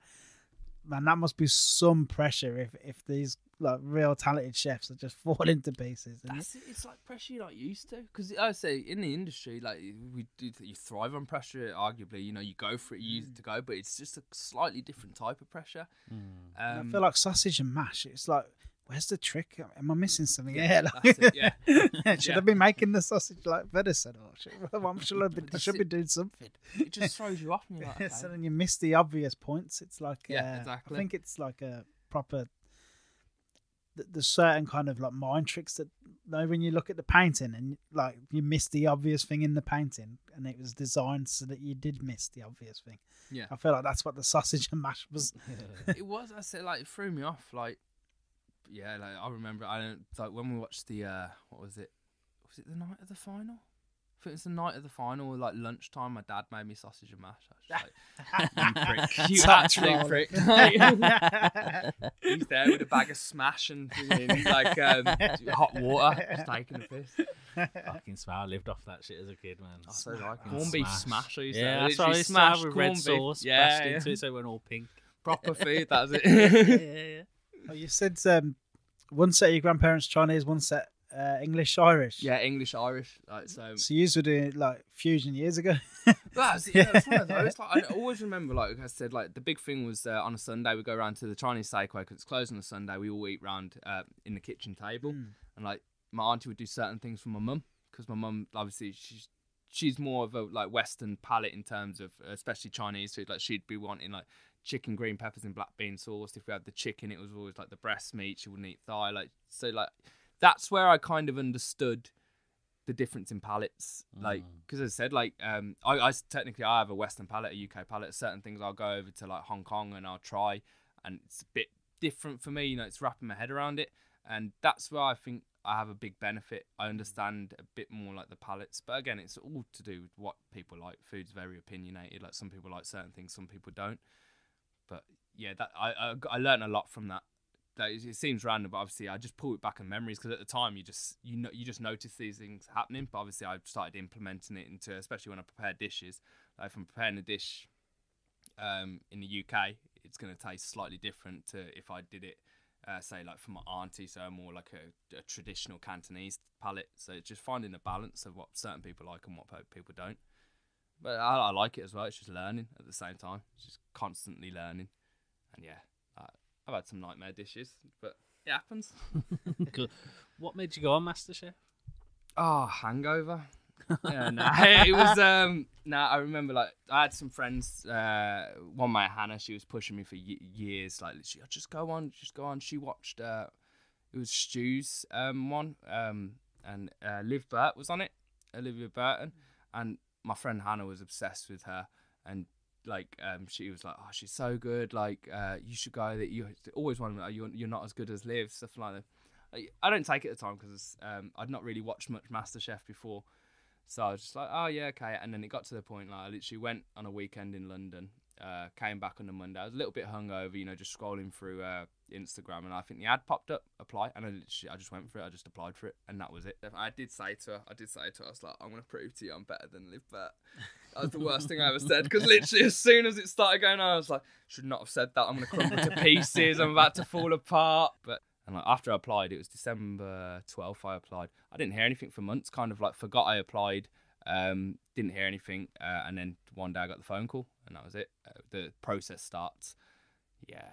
S1: man, that must be some pressure if these, like, real talented chefs are just falling to pieces.
S2: That's it. It's like pressure you're not used to. Because I say, in the industry, like, you thrive on pressure, arguably. You go for it, you use it to go, but it's just a slightly different type of pressure.
S1: I feel like sausage and mash, it's like, where's the trick? Am I missing something?
S2: That's it,
S1: Should I be making the sausage like venison? Or should be doing something.
S2: It just throws you off, and you're like, okay.
S1: So then you miss the obvious points. It's like,
S2: exactly.
S1: I think it's like a proper. There's certain kind of, like, mind tricks that, when you look at the painting and, like, you miss the obvious thing in the painting, and it was designed so that you did miss the obvious thing.
S2: Yeah,
S1: I feel like that's what the sausage and mash was.
S2: It was. I said, like, it threw me off, like. Yeah, like, I remember. Like, when we watched the what was it? Was it the night of the final? I think it was the night of the final, like lunchtime. My dad made me sausage and mash. I was like, you prick, you absolute prick. He's there with a bag of smash and like hot water, just taking a piss.
S3: Fucking smell. I lived off that shit as a kid, man.
S2: I so like corned beef smash.
S3: That's what I used to have with red sauce splashed into it, so it went all pink.
S2: Proper food. That was it.
S1: Yeah. Oh, you said one set of your grandparents Chinese, one set English Irish.
S2: Yeah, English Irish. Like, so
S1: you were doing it, like, fusion years ago.
S2: That's it's one of those. Like, I always remember, like I said, like, the big thing was on a Sunday we go around to the Chinese takeaway because it's closed on a Sunday. We all eat round in the kitchen table, and like my auntie would do certain things for my mum because my mum, obviously, she's more of a, like, Western palate in terms of especially Chinese food. Like, she'd be wanting, like, chicken, green peppers, and black bean sauce. If we had the chicken, it was always like the breast meat. She wouldn't eat thigh. Like, so, like, that's where I kind of understood the difference in palates. Like, because as I said, like, I technically I have a Western palate, a UK palate. Certain things I'll go over to, like, Hong Kong and I'll try, and it's a bit different for me. It's wrapping my head around it, and that's where I think I have a big benefit. I understand a bit more, like, the palates, but again, it's all to do with what people like. Food's very opinionated. Like, some people like certain things, some people don't. But yeah, that I learned a lot from that. It seems random, but obviously I just pull it back in memories because at the time you just notice these things happening. But obviously I've started implementing it into, especially when I prepare dishes. Like, if I'm preparing a dish in the UK, it's going to taste slightly different to if I did it, say, like, for my auntie, so more like a traditional Cantonese palate. So it's just finding a balance of what certain people like and what people don't. But I like it as well. It's just learning at the same time. It's just constantly learning. And yeah, I've had some nightmare dishes, but it happens.
S3: Cool. What made you go on MasterChef?
S2: Oh, hangover. Yeah, no, it was I remember like I had some friends, one mate Hannah, she was pushing me for years, like literally, just go on. She watched it was Stu's one, and Liv Burt was on it, Olivia Burton, and my friend Hannah was obsessed with her, and like she was like, oh, she's so good, like you should go, that you always wonder, you're not as good as Liv, stuff like that. I don't take it at the time because I'd not really watched much MasterChef before. So I was just like, oh, yeah, okay. And then it got to the point, like, I literally went on a weekend in London, came back on the Monday. I was a little bit hungover, just scrolling through Instagram. And I think the ad popped up, apply. And I just went for it. I just applied for it. And that was it. I did say to her, I was like, I'm going to prove to you I'm better than Liv Burt. That was the worst thing I ever said. Because literally, as soon as it started going on, I was like, should not have said that. I'm going to crumble to pieces. I'm about to fall apart. But... And like after I applied, it was December 12th I applied. I didn't hear anything for months, kind of like forgot I applied, didn't hear anything. And then one day I got the phone call and that was it. The process starts. Yeah.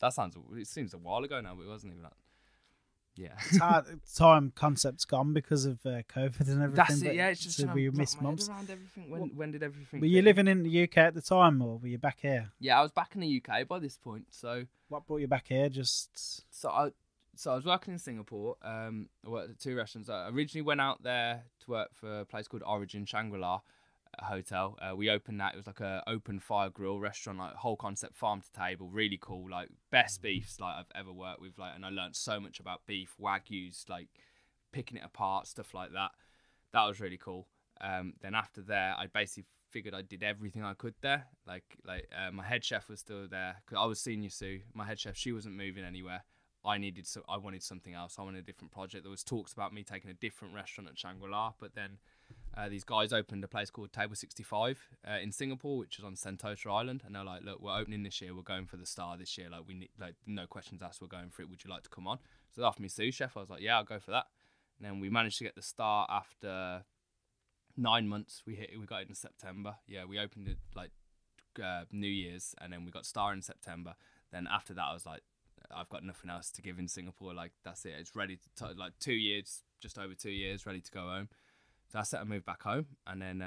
S2: It seems a while ago now, but it wasn't even that. Yeah.
S1: Time concept's gone because of COVID and everything.
S2: That's it, yeah. It's just
S1: so we missed months.
S2: Around everything. When did everything
S1: Were you living in the UK at the time or were you back here?
S2: Yeah, I was back in the UK by this point, so...
S1: What brought you back here? Just...
S2: So I was working in Singapore. I worked at 2 restaurants. I originally went out there to work for a place called Origin Shangri-La Hotel. We opened that. It was like a open fire grill restaurant, like whole concept, farm to table, really cool. Like best beefs like I've ever worked with. Like, and I learned so much about beef, wagyus, like picking it apart, stuff like that. That was really cool. Then after there, I basically figured I did everything I could there. Like my head chef was still there because I was senior Sue. My head chef, she wasn't moving anywhere. I wanted something else. I wanted a different project. There was talks about me taking a different restaurant at Shangri-La, but then these guys opened a place called Table 65 in Singapore, which is on Sentosa Island, and they're like, look, we're opening this year. We're going for the star this year. Like we need, like no questions asked. We're going for it. Would you like to come on? So they offered me sous chef. I was like, yeah, I'll go for that. And then we managed to get the star after 9 months. We got it in September. Yeah, we opened it like New Year's, and then we got star in September. Then after that, I was like, I've got nothing else to give in Singapore. Like that's it. It's ready to like 2 years, just over 2 years, ready to go home. So I said I moved back home, and then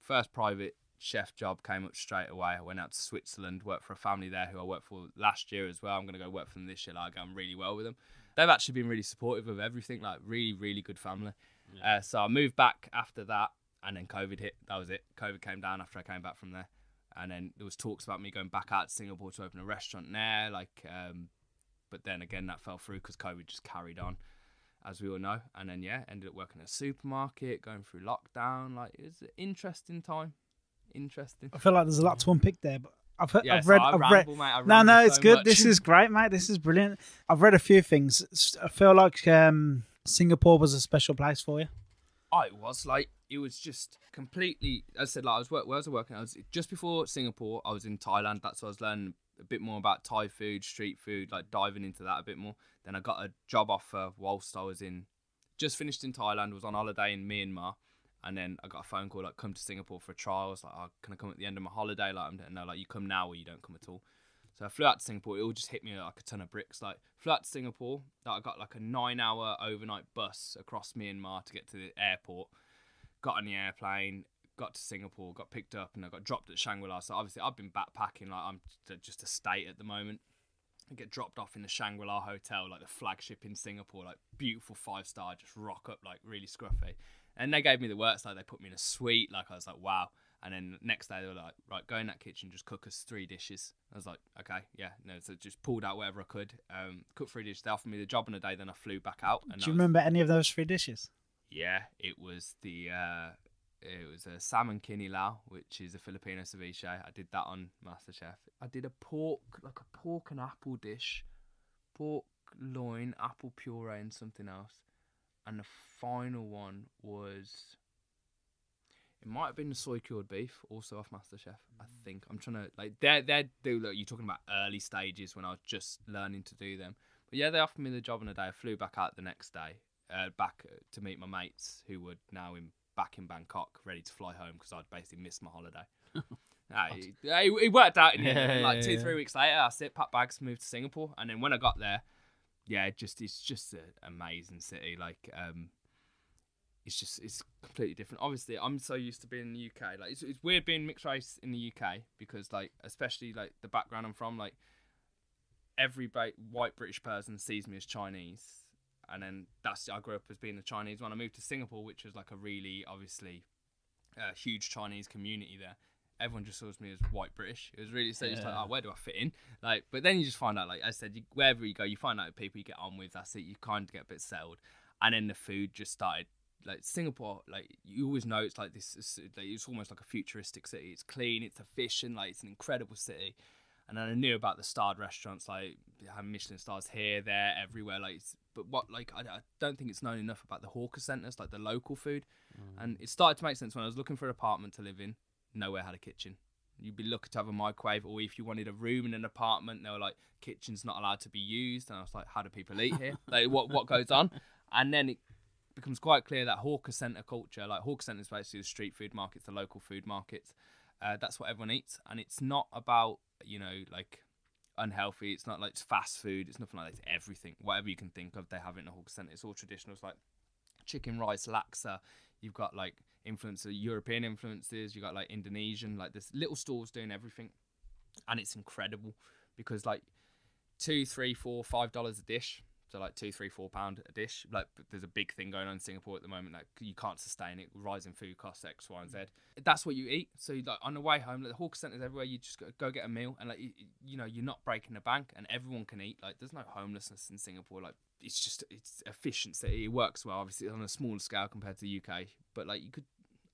S2: first private chef job came up straight away. I went out to Switzerland, worked for a family there who I worked for last year as well. I'm gonna go work for them this year. Like I get on really well with them. They've actually been really supportive of everything. Like really, really good family. Yeah. So I moved back after that, and then COVID hit. That was it. COVID came down after I came back from there. And then there was talks about me going back out to Singapore to open a restaurant there. But then again, that fell through because COVID just carried on, as we all know. And then, ended up working at a supermarket, going through lockdown. Like, it was an interesting time. Interesting.
S1: I feel like there's a lot to unpick there, but I've read.
S2: Mate,
S1: no, it's
S2: so
S1: good.
S2: Much.
S1: This is great, mate. This is brilliant. I've read a few things. I feel like Singapore was a special place for you.
S2: Oh, it was just completely, as I said, like where was I working? I was just before Singapore, I was in Thailand. That's why I was learning a bit more about Thai food, street food, like diving into that a bit more. Then I got a job offer whilst I was just finished in Thailand, was on holiday in Myanmar. And then I got a phone call, like, come to Singapore for a trial. I was like, oh, can I come at the end of my holiday? Like, no, like, you come now or you don't come at all. So I flew out to Singapore. It all just hit me like a ton of bricks. Like, flew out to Singapore. I got like a 9-hour overnight bus across Myanmar to get to the airport. Got on the airplane, got to Singapore, got picked up, and I got dropped at Shangri-La. So obviously I've been backpacking. Like, I'm just a state at the moment. I get dropped off in the Shangri-La hotel, like the flagship in Singapore, like beautiful 5-star, just rock up, like really scruffy. And they gave me the works. Like, they put me in a suite. Like, I was like, wow. And then the next day they were like, right, go in that kitchen, just cook us 3 dishes. I was like, okay, yeah. No, so just pulled out whatever I could, cooked 3 dishes. They offered me the job in a day, then I flew back out. And
S1: do you remember any of those 3 dishes?
S2: Yeah, it was a salmon kini lao, which is a Filipino ceviche. I did that on Masterchef. I did a pork and apple dish, pork loin, apple puree, and something else. And the final one was, it might have been the soy cured beef, also off Masterchef. I think I'm trying to like look. You're talking about early stages when I was just learning to do them. But yeah, they offered me the job in a day. I flew back out the next day, back to meet my mates who were now back in Bangkok, ready to fly home because I'd basically missed my holiday. It worked out in the end. Like 2-3 weeks later, I packed bags, moved to Singapore, and then when I got there, yeah, it's just an amazing city. Like, it's completely different. Obviously, I'm so used to being in the UK. Like, it's weird being mixed race in the UK because, like, especially like the background I'm from, like every white British person sees me as Chinese, and then I grew up as being a Chinese. When I moved to Singapore, which was like a really obviously huge Chinese community there, everyone just saw me as white British. It was really so it's like, oh, where do I fit in? Like, but then you just find out, like I said, wherever you go, you find out people you get on with. That's it. You kind of get a bit settled, and then the food just started. Like Singapore, like you always know, it's like this. It's almost like a futuristic city. It's clean, it's efficient, like it's an incredible city. And then I knew about the starred restaurants, like having Michelin stars here, there, everywhere. Like, but what, like, I don't think it's known enough about the hawker centres, like the local food. And it started to make sense when I was looking for an apartment to live in. Nowhere had a kitchen. You'd be lucky to have a microwave, or if you wanted a room in an apartment, they were like, kitchen's not allowed to be used. And I was like, how do people eat here? Like, what goes on? And then it becomes quite clear that hawker centre culture, like hawker centre is basically the street food markets, the local food markets. That's what everyone eats, and it's not about, you know, like unhealthy. It's not like it's fast food. It's nothing like that. It's everything, whatever you can think of, they have it in a hawker centre. It's all traditional. It's like chicken rice laksa. You've got like European influences. You've got like Indonesian. Like there's little stores doing everything, and it's incredible because like $2, $3, $4, $5 a dish. So like £2, £3, £4 a dish. Like there's a big thing going on in Singapore at the moment that you can't sustain it. Rising food costs, X, Y, and Z. That's what you eat. So like on the way home, like the hawker centres everywhere. You just go get a meal, and like you know, you're not breaking the bank, and everyone can eat. Like there's no homelessness in Singapore. Like it's efficiency. It works well. Obviously on a smaller scale compared to the UK, but like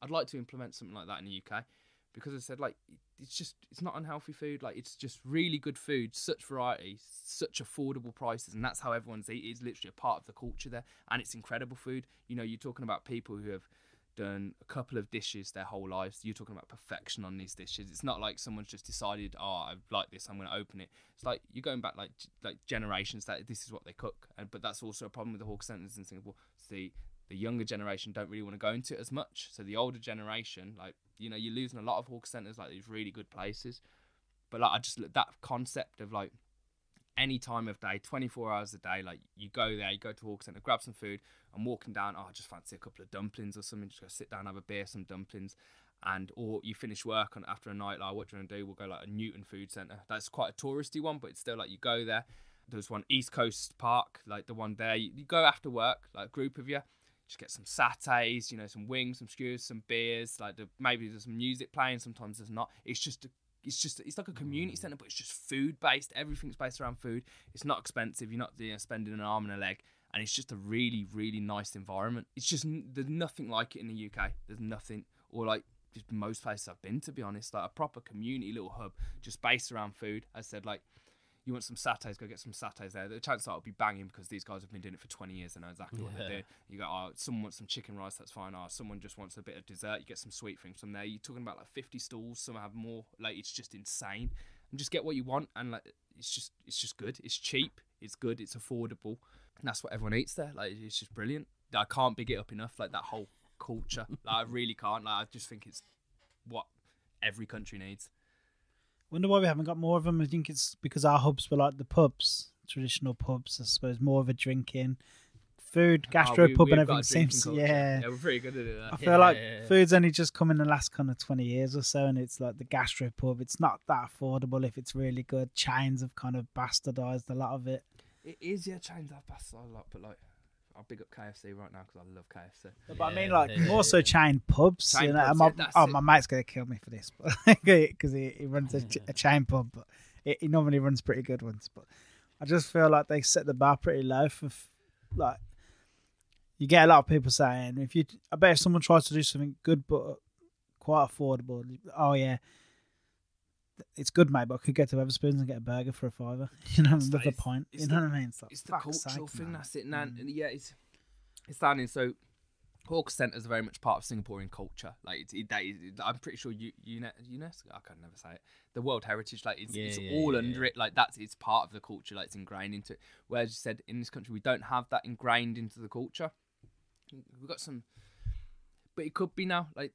S2: I'd like to implement something like that in the UK. Because I said, like, it's not unhealthy food. Like, it's just really good food, such variety, such affordable prices. And that's how everyone's eating. It's literally a part of the culture there. And it's incredible food. You know, you're talking about people who have done a couple of dishes their whole lives. You're talking about perfection on these dishes. It's not like someone's just decided, oh, I like this, I'm going to open it. It's like you're going back like generations that this is what they cook. But that's also a problem with the hawker centres in Singapore. The younger generation don't really want to go into it as much. So the older generation, like, you know, you're losing a lot of hawker centres, like these really good places. But like, that concept of like any time of day, 24 hours a day, like you go there, you go to a hawker centre, grab some food, and walking down, oh, I just fancy a couple of dumplings or something, just go sit down, have a beer, some dumplings. Or you finish work after a night, like, what do you want to do? We'll go like a Newton food centre. That's quite a touristy one, but it's still like you go there. There's one East Coast Park, like the one there. You go after work, like a group of you. Just get some satays, you know, some wings, some skewers, some beers. Like maybe there's some music playing. Sometimes there's not. It's like a community centre, but it's just food based. Everything's based around food. It's not expensive. You're not spending an arm and a leg, and it's just a really, really nice environment. It's just there's nothing like it in the UK. There's nothing, or like just most places I've been, to be honest. Like a proper community little hub, just based around food. I said, like, you want some satays, go get some satays there. The chances are it'll be banging because these guys have been doing it for 20 years and know exactly what they're doing. You go, oh, someone wants some chicken rice, that's fine. Oh, someone just wants a bit of dessert, you get some sweet things from there. You're talking about like 50 stalls, some have more. Like, it's just insane. And just get what you want, and like it's just good. It's cheap, it's good, it's affordable. And that's what everyone eats there. Like, it's just brilliant. I can't big it up enough, like that whole culture. Like, I really can't. Like, I just think it's what every country needs.
S1: Wonder why we haven't got more of them. I think it's because our hubs were like the pubs, traditional pubs, I suppose, more of a drinking, food, gastro pub, and everything seems. Yeah,
S2: we're pretty good at it.
S1: I feel like food's only just come in the last kind of 20 years or so, and it's like the gastro pub. It's not that affordable if it's really good. Chains have kind of bastardized a lot of it.
S2: It is, yeah. Chains have bastardized a lot, but like, I'll big up KFC right now because I love KFC.
S1: But I mean, like, more so chain pubs.
S2: Chain
S1: you know,
S2: pubs,
S1: my mate's gonna kill me for this, but because he runs a chain pub, but he normally runs pretty good ones. But I just feel like they set the bar pretty low for like. You get a lot of people saying, I bet if someone tries to do something good but quite affordable, oh yeah, it's good, mate, but I could get to Wetherspoons and get a burger for $5. You know, with a pint. You know what I mean?
S2: It's the cultural thing, that's it. And yeah, it's sounding so. Hawker centres are very much part of Singaporean culture. Like, I'm pretty sure UNESCO, I can never say it. The World Heritage, like, it's all under it. Like, it's part of the culture. Like, it's ingrained into it. Whereas you said in this country, we don't have that ingrained into the culture. We've got some, but it could be now. Like,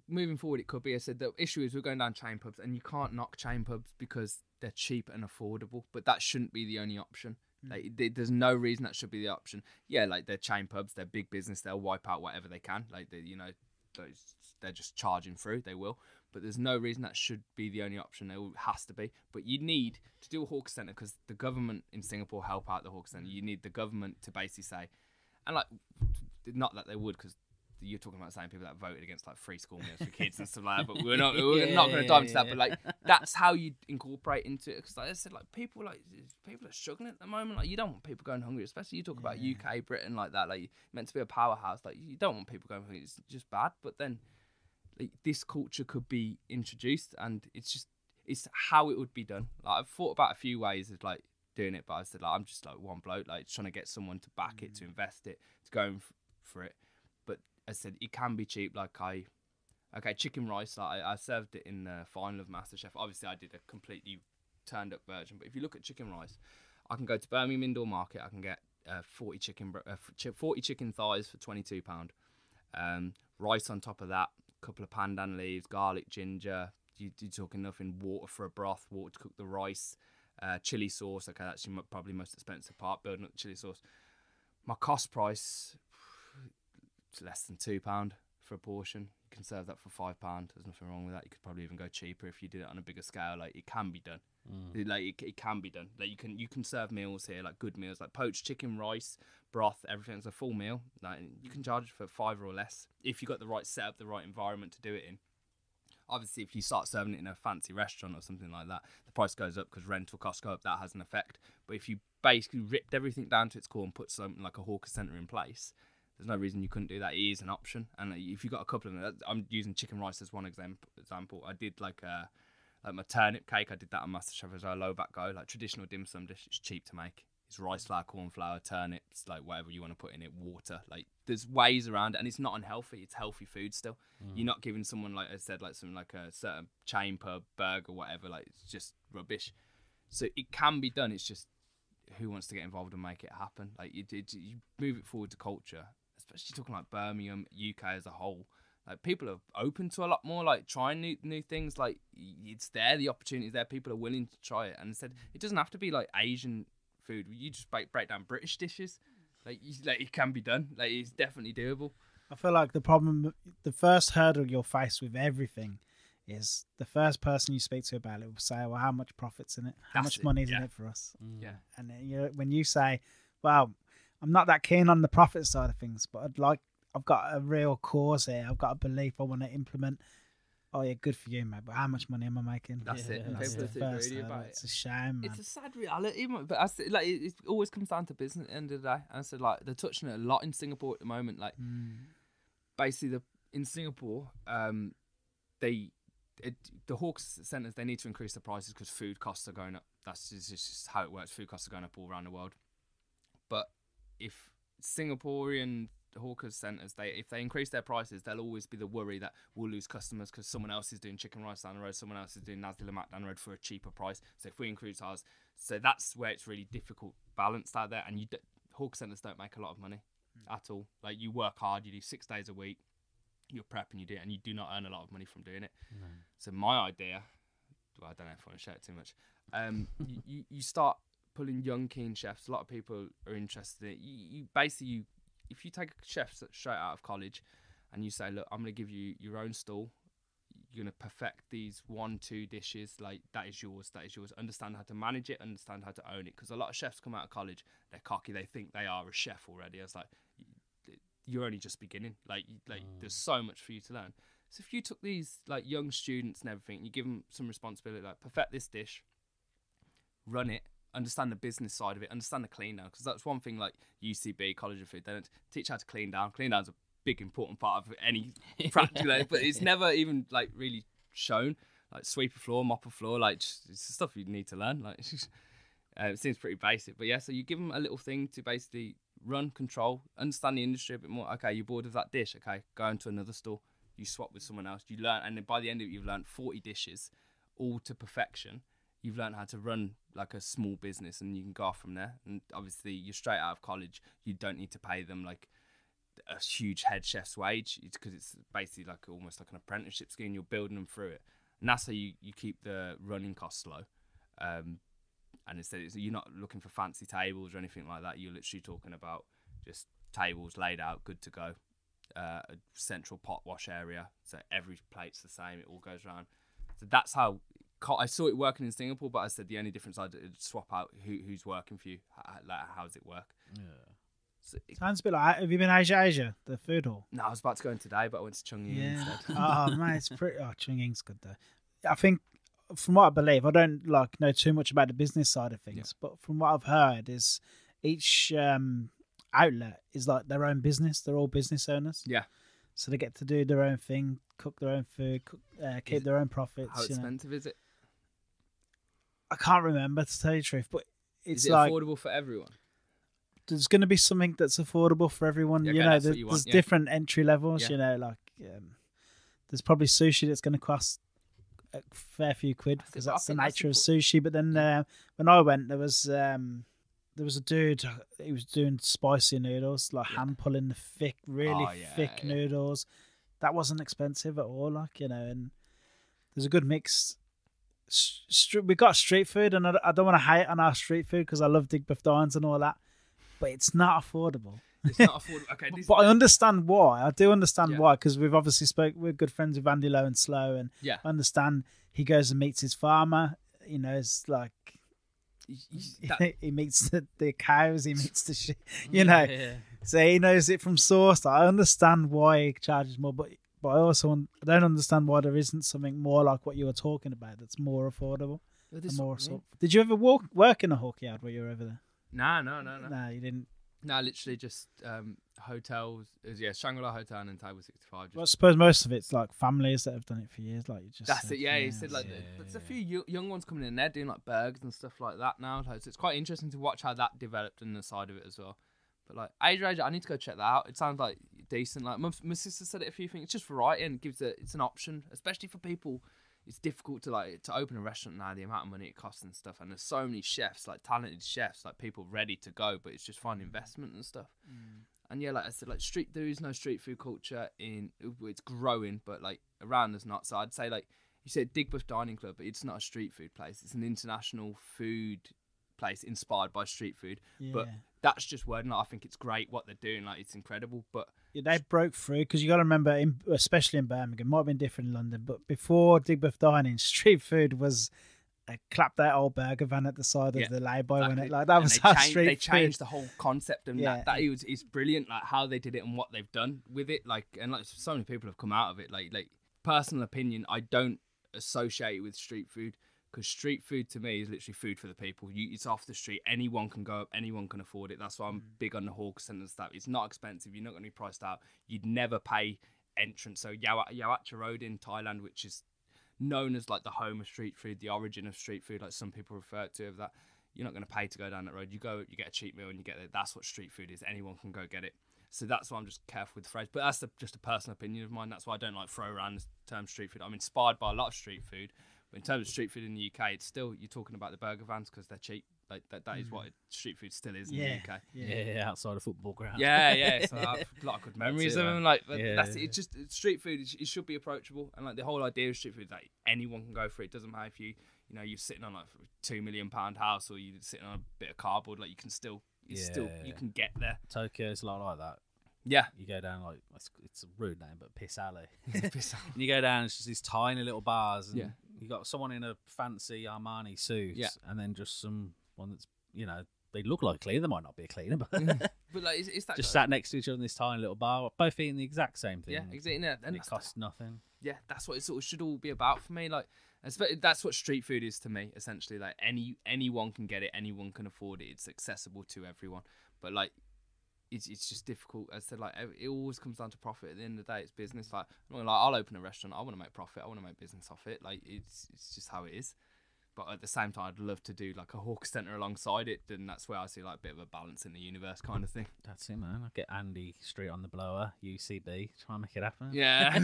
S2: moving forward, it could be. I said the issue is we're going down chain pubs, and you can't knock chain pubs because they're cheap and affordable. But that shouldn't be the only option. Like there's no reason that should be the option. Yeah, like they're chain pubs, they're big business, they'll wipe out whatever they can. Like they're just charging through, they will. But there's no reason that should be the only option. It has to be. But you need to do a hawker centre because the government in Singapore help out the hawker centre. You need the government to basically say, and like, not that they would, because you're talking about the same people that voted against like free school meals for kids and stuff like that. But we're not going to dive into that. But like, that's how you incorporate into it. Because like I said, like people are struggling at the moment. Like you don't want people going hungry, especially you talk about UK, Britain, like that. Like you're meant to be a powerhouse. Like you don't want people going hungry. It's just bad. But then. Like, this culture could be introduced, and it's how it would be done. Like I've thought about a few ways of like doing it, but I said like I'm just like one bloke, like trying to get someone to back it, to invest it, to go for it. But I said it can be cheap. Like chicken rice. Like I served it in the final of Masterchef. Obviously, I did a completely turned up version. But if you look at chicken rice, I can go to Birmingham Indoor Market. I can get 40 chicken thighs for £22. Rice on top of that. Couple of pandan leaves, garlic, ginger. You're talking nothing. Water for a broth, water to cook the rice, chili sauce. Okay, that's probably most expensive part. Building up the chili sauce. My cost price, it's less than £2 for a portion. You can serve that for £5. There's nothing wrong with that. You could probably even go cheaper if you did it on a bigger scale. Like it can be done. Like it can be done. Like you can serve meals here, like good meals, like poached chicken, rice, broth, everything's a full meal. Like you can charge for £5 or less if you got the right setup, the right environment to do it in. Obviously, if you start serving it in a fancy restaurant or something like that, the price goes up because rental costs go up. That has an effect. But if you basically ripped everything down to its core and put something like a hawker centre in place, there's no reason you couldn't do that. It is an option. And if you've got a couple of them, I'm using chicken rice as one example. I did like my turnip cake. I did that on Masterchef as a low back go, like traditional dim sum dish. It's cheap to make. It's rice flour, corn flour, turnips, like whatever you want to put in it, water. Like there's ways around it, and it's not unhealthy. It's healthy food still. You're not giving someone, like I said, like something like a certain chain pub burger or whatever. Like it's just rubbish. So it can be done. It's just who wants to get involved and make it happen. Like you move it forward to culture, especially talking like Birmingham, UK as a whole. Like people are open to a lot more, like trying new things. Like it's there, the opportunity's there. People are willing to try it, and instead it doesn't have to be like Asian food. You just break down British dishes. Like it can be done. Like it's definitely doable.
S1: I feel like the first hurdle you'll face with everything is the first person you speak to about it will say, well, how much profit's in it? How much money is in it for us?
S2: Yeah.
S1: And when you say, well, I'm not that keen on the profit side of things, but I've got a real cause here. I've got a belief I want to implement. Oh yeah, good for you, mate. But how much money am I making?
S2: That's it.
S1: That's
S2: People
S1: the first
S2: greedy
S1: hurdle.
S2: about it.
S1: It's a shame, man.
S2: It's a sad reality, but it always comes down to business at the end of the day. And I said, like, they're touching it a lot in Singapore at the moment. Like, basically, in Singapore, the hawker centres, they need to increase the prices because food costs are going up. That's just how it works. Food costs are going up all around the world. But if Singaporean hawker centres, if they increase their prices, there'll always be the worry that we'll lose customers because someone else is doing chicken rice down the road, someone else is doing nasi lemak down the road for a cheaper price. So if we increase ours, so that's where it's really difficult balanced out there. And hawker centres don't make a lot of money at all. Like you work hard, you do 6 days a week, you're prepping, you do it, and you do not earn a lot of money from doing it. So my idea, well, I don't know if I want to share it too much. You start pulling young keen chefs. A lot of people are interested in it. You basically if you take a chef straight out of college and you say, look, I'm going to give you your own stall, you're going to perfect these 1-2 dishes, like that is yours. Understand how to manage it, understand how to own it. Because a lot of chefs come out of college, they're cocky, they think they are a chef already. It's like, you're only just beginning. Like there's so much for you to learn. So if you took these like young students and everything, you give them some responsibility, like perfect this dish, run it, understand the business side of it, understand the clean down, because that's one thing like UCB, College of Food, they don't teach how to clean down. Clean down's a big important part of any practical, but it's never even like really shown. Like sweep a floor, mop a floor, like just, it's stuff you need to learn. Like it seems pretty basic, but yeah. So you give them a little thing to basically run, control, understand the industry a bit more. Okay, you're bored of that dish. Okay, go into another store. You swap with someone else. You learn, and then by the end of it, you've learned 40 dishes, all to perfection. You've learned how to run like a small business, and you can go off from there. And obviously, you're straight out of college. You don't need to pay them like a huge head chef's wage, because it's basically like almost like an apprenticeship scheme. You're building them through it, and that's how you keep the running costs low. And instead, you're not looking for fancy tables or anything like that. You're literally talking about just tables laid out, good to go. A central pot wash area, so every plate's the same. It all goes around. So that's how I saw it working in Singapore. But I said the only difference I'd swap out who's working for you. Like, how does it work?
S3: Yeah.
S2: So
S1: Sounds a bit like, have you been Asia, the food hall?
S2: No, I was about to go in today, but I went to Chung Ying instead.
S1: Oh man, it's pretty. Oh, Chung Ying's good though. I think, from what I believe, I don't like know too much about the business side of things, but from what I've heard, is each outlet is like their own business. They're all business owners.
S2: Yeah.
S1: So they get to do their own thing, cook their own food, keep their own profits.
S2: How expensive is it?
S1: I can't remember, to tell you the truth, but it's
S2: Is it
S1: like
S2: affordable for everyone?
S1: there's going to be something that's affordable for everyone.
S2: Yeah,
S1: you
S2: okay,
S1: know,
S2: that's what you
S1: there's
S2: want, yeah.
S1: different entry levels.
S2: Yeah.
S1: You know, like there's probably sushi that's going to cost a fair few quid because that's the nature of sushi. But then when I went, there was a dude. He was doing spicy noodles, like hand pulling the thick, really thick noodles. That wasn't expensive at all. Like, you know, and there's a good mix. We got street food, and I don't want to hate on our street food because I love Digbeth Dines and all that, but it's not affordable.
S2: It's not affordable. Okay,
S1: but I understand why. I do understand why, because we've obviously we're good friends with Andy Lowe and Slow, and I understand he goes and meets his farmer. You know, it's like he meets the cows, he meets the shit. You know, so he knows it from source. I understand why he charges more, but I also don't understand why there isn't something more like what you were talking about that's more affordable. Did you ever work in a hawk yard while you were over there?
S2: No.
S1: No, you didn't.
S2: No, literally just hotels. Shangri-La Hotel and then Table 65.
S1: Well, I suppose most of it's like families that have done it for years. Like you just.
S2: That's it. Yeah, he said like there's a few young ones coming in there doing like burgers and stuff like that now. So it's quite interesting to watch how that developed and the side of it as well. But like Asia, I need to go check that out. It sounds like decent. Like my sister said it a few things. It's just variety and it's an option, especially for people. It's difficult to open a restaurant now. The amount of money it costs and stuff, and there's so many chefs, like talented chefs, like people ready to go. But it's just finding investment and stuff. And yeah, like I said, like there is no street food culture it's growing, but like around there's not. So I'd say like you said Digbeth Dining Club, but it's not a street food place. It's an international food place inspired by street food. But that's just word. And I think it's great what they're doing. Like it's incredible. But
S1: they broke through because you got to remember, especially in Birmingham, might have been different in London, but before Digbeth Dining, street food was a clapped out old burger van at the side of the lay-by when it that was how street
S2: they
S1: food.
S2: changed the whole concept, and that is brilliant. Like how they did it and what they've done with it. Like so many people have come out of it. Like personal opinion, I don't associate it with street food. Because street food to me is literally food for the people. It's off the street. Anyone can go up. Anyone can afford it. That's why I'm big on the hawker centre stuff. It's not expensive. You're not going to be priced out. You'd never pay entrance. So Yacht Road in Thailand, which is known as like the home of street food, the origin of street food, like some people refer to it, that you're not going to pay to go down that road. You go, you get a cheap meal and you get it. That's what street food is. Anyone can go get it. So that's why I'm just careful with the phrase. But that's just a personal opinion of mine. That's why I don't like throw around the term street food. I'm inspired by a lot of street food. But in terms of street food in the UK, it's still, you're talking about the burger vans because they're cheap. Like that is what street food still is in the UK.
S3: Yeah, outside a football ground.
S2: Yeah. So I have a lot of good memories of them. Like, that's it. It's just street food. It should be approachable, and like the whole idea of street food is that anyone can go for it. It doesn't matter if you're sitting on like a £2 million house or you're sitting on a bit of cardboard. Like you can still, you can get there.
S3: Tokyo's a lot like that.
S2: Yeah,
S3: you go down like it's a rude name, but Piss Alley. And you go down, it's just these tiny little bars, and you got someone in a fancy Armani suit, and then just someone that's they look like a cleaner. They might not be a cleaner, but
S2: but like it's that
S3: just sat next to each other in this tiny little bar, both eating the exact same thing.
S2: Yeah, exactly. And
S3: it costs nothing.
S2: Yeah, that's what it sort of should all be about for me. Like, that's what street food is to me. Essentially, like anyone can get it, anyone can afford it. It's accessible to everyone, but like. It's just difficult. As I said, like it always comes down to profit. At the end of the day, it's business. Like I'll open a restaurant. I want to make profit. I want to make business off it. Like it's just how it is. But at the same time, I'd love to do like a hawker centre alongside it. And that's where I see like a bit of a balance in the universe kind of thing.
S3: That's it, man. I'll get Andy Street on the blower, UCB, try and make it happen.
S2: Yeah.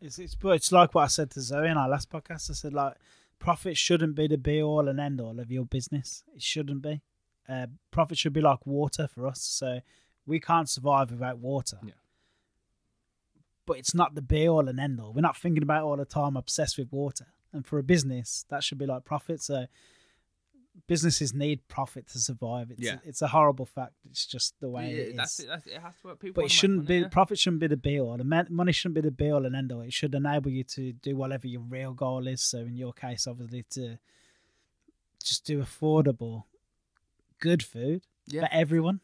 S1: it's like what I said to Zoe in our last podcast. I said like profit shouldn't be the be all and end all of your business. It shouldn't be. Profit should be like water for us. So we can't survive without water. Yeah. But it's not the be all and end all. We're not thinking about it all the time, obsessed with water. And for a business, that should be like profit. So businesses need profit to survive. It's a horrible fact. It's just the way it is.
S2: That's it. It has to work. People
S1: but it shouldn't be. Profit shouldn't be the be all. The money shouldn't be the be all and end all. It should enable you to do whatever your real goal is. So in your case, obviously, to just do affordable, good food for everyone.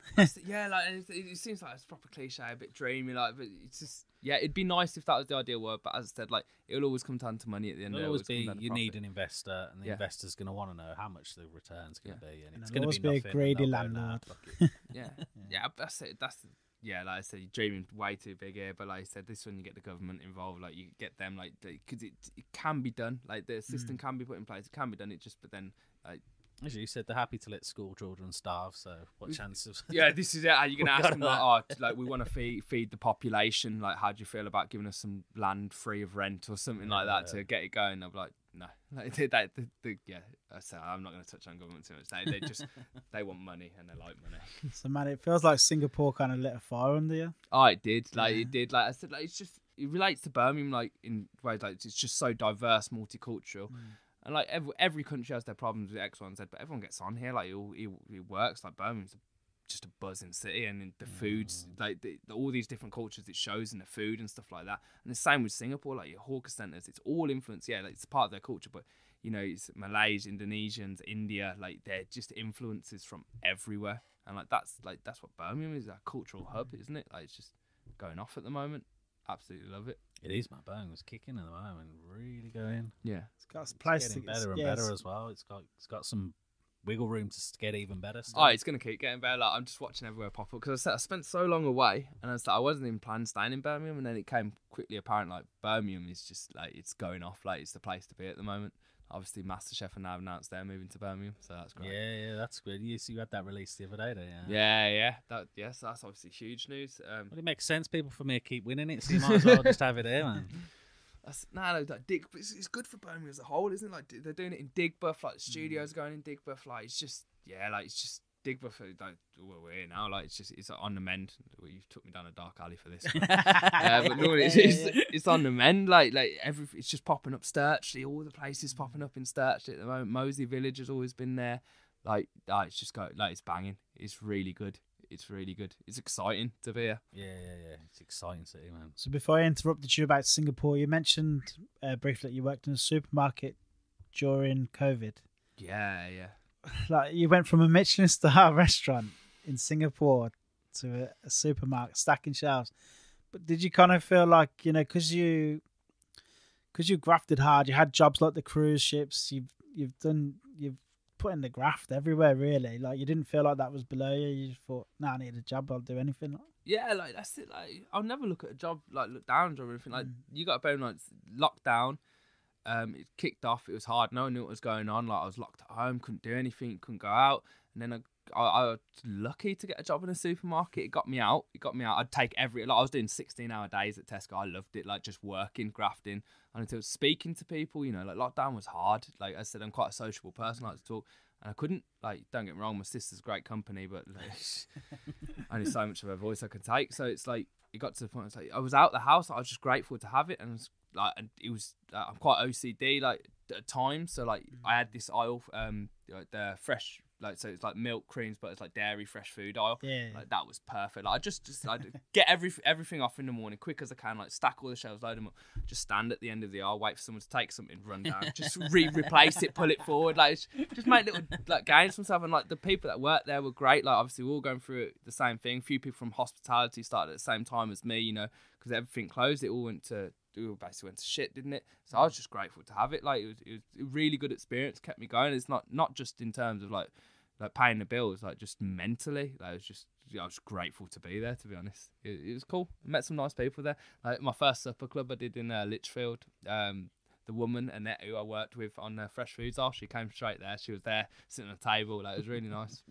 S2: Yeah, like it seems like it's proper cliche, a bit dreamy, like, but it's just it'd be nice if that was the ideal world. But as I said, like it'll always come down to money at the end. It'll always be
S3: you need an investor, and the investor's going to want to know how much the return's going to be, and it's
S1: going
S3: to
S1: be a greedy landlord.
S2: Yeah, that's it. Yeah, like I said, you're dreaming way too big here. But like I said, this one you get the government involved, like you get them, like because it can be done. Like the system can be put in place, it can be done. But then like.
S3: As you said, they're happy to let school children starve. So, what chances?
S2: Yeah, this is it. Are you going to ask them like, we want to feed the population? Like, how do you feel about giving us some land free of rent or something like that to get it going? They'll be like, no. Like, so I'm not going to touch on government too much. They just they want money and they like money.
S1: So, man, it feels like Singapore kind of lit a fire under you.
S2: Oh, it did. Like it did. Like I said, like it relates to Birmingham, like in ways like it's just so diverse, multicultural. And like every country has their problems with X, Y, and Z, but everyone gets on here. Like it works. Like Birmingham's just a buzzing city, and in the foods, like all these different cultures, it shows in the food and stuff like that. And the same with Singapore, like your hawker centers, it's all influenced. Yeah, like it's part of their culture, but you know, it's Malays, Indonesians, India, like they're just influences from everywhere. And like that's what Birmingham is, a cultural hub, isn't it? Like it's just going off at the moment. Absolutely love it.
S3: It is, my Birmingham's kicking at the moment, really going.
S2: Yeah,
S1: it's got place
S3: getting better and better as well. It's got some wiggle room to get even better still.
S2: Oh, it's gonna keep getting better. Like I'm just watching everywhere pop up because I spent so long away, and I wasn't even planning staying in Birmingham, and then it came quickly apparent like Birmingham is just like it's going off. Like it's the place to be at the moment. Obviously, Masterchef have now announced they're moving to Birmingham, so that's great.
S3: Yeah, that's good. You had that released the other day, don't you?
S2: Yeah. So that's obviously huge news.
S3: Well, it makes sense. People from here keep winning it, so you might as well just have it here, man.
S2: Like it's good for Birmingham as a whole, isn't it? Like they're doing it in Digbeth, like the studios going in Digbeth, like it's just Digbeth. Like we're here now, like it's on the mend. Well, you took me down a dark alley for this, but no, it's on the mend. Like it's just popping up Sturchley, all the places popping up in Sturchley at the moment. Moseley Village has always been there. Like it's just it's banging. It's really good. It's really good. It's exciting to be here.
S3: Yeah. It's exciting city, man.
S1: So before I interrupted you about Singapore, you mentioned briefly that you worked in a supermarket during COVID.
S2: Yeah.
S1: Like you went from a Michelin star restaurant in Singapore to a supermarket stacking shelves. But did you kind of feel like, you know, because you grafted hard, you had jobs like the cruise ships, you've put in the graft everywhere, really. Like you didn't feel like that was below you. You just thought, I need a job, I'll do anything.
S2: Yeah, like that's it. Like I'll never look at a job look down or anything. Like you got a bone like lockdown. It kicked off. It was hard. No one knew what was going on. Like I was locked at home, couldn't do anything, couldn't go out. And then I was lucky to get a job in a supermarket. It got me out. I'd take I was doing 16-hour days at Tesco. I loved it. Like just working, grafting, and until speaking to people. You know, like lockdown was hard. Like I said, I'm quite a sociable person. I like to talk, and I couldn't. Like, don't get me wrong, my sister's great company, but like, only so much of her voice I could take. So it's like it got to the point. It's like I was out the house. I was just grateful to have it, and it was I'm quite OCD like at times. So like I had this aisle, the fresh. Like so, it's like milk, creams, but it's like dairy, fresh food aisle. Yeah, like that was perfect. Like I get everything off in the morning, quick as I can. Like stack all the shelves, load them up. Just stand at the end of the aisle, wait for someone to take something, run down, just replace it, pull it forward. Like just make little like gains for myself. And like the people that worked there were great. Like obviously we're all going through the same thing. A few people from hospitality started at the same time as me. You know, because everything closed, it all basically went to shit, didn't it? So I was just grateful to have it. Like it was a really good experience, kept me going. It's not just in terms of like paying the bills, like just mentally. Like I was grateful to be there, to be honest. It was cool. I met some nice people there. Like my first supper club I did in Lichfield. The woman Annette who I worked with on Fresh Foods aisle, she came straight there. She was there sitting on a table. Like it was really nice.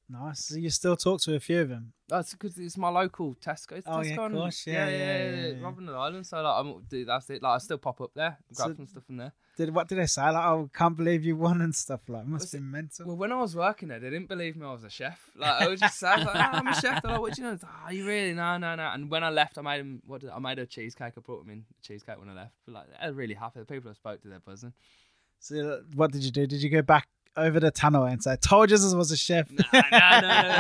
S1: Nice. So you still talk to a few of them?
S2: That's because it's my local Tesco.
S1: Oh,
S2: Tesco,
S1: yeah, of course. Yeah.
S2: Robin Island. So like, that's it. Like I still pop up there, grab some stuff from there.
S1: What did they say? Like, I can't believe you won and stuff. Like, it must have been mental.
S2: Well, when I was working there, they didn't believe me I was a chef. Like, I was just saying, like, I'm a chef. They're like, what do you know? Like, you really? No. And when I left, I made a cheesecake. I brought them in a cheesecake when I left. But like, they're really happy. The people I spoke to, they're buzzing.
S1: So, what did you do? Did you go back over the tunnel and say, "I told you this was a chef."
S2: No.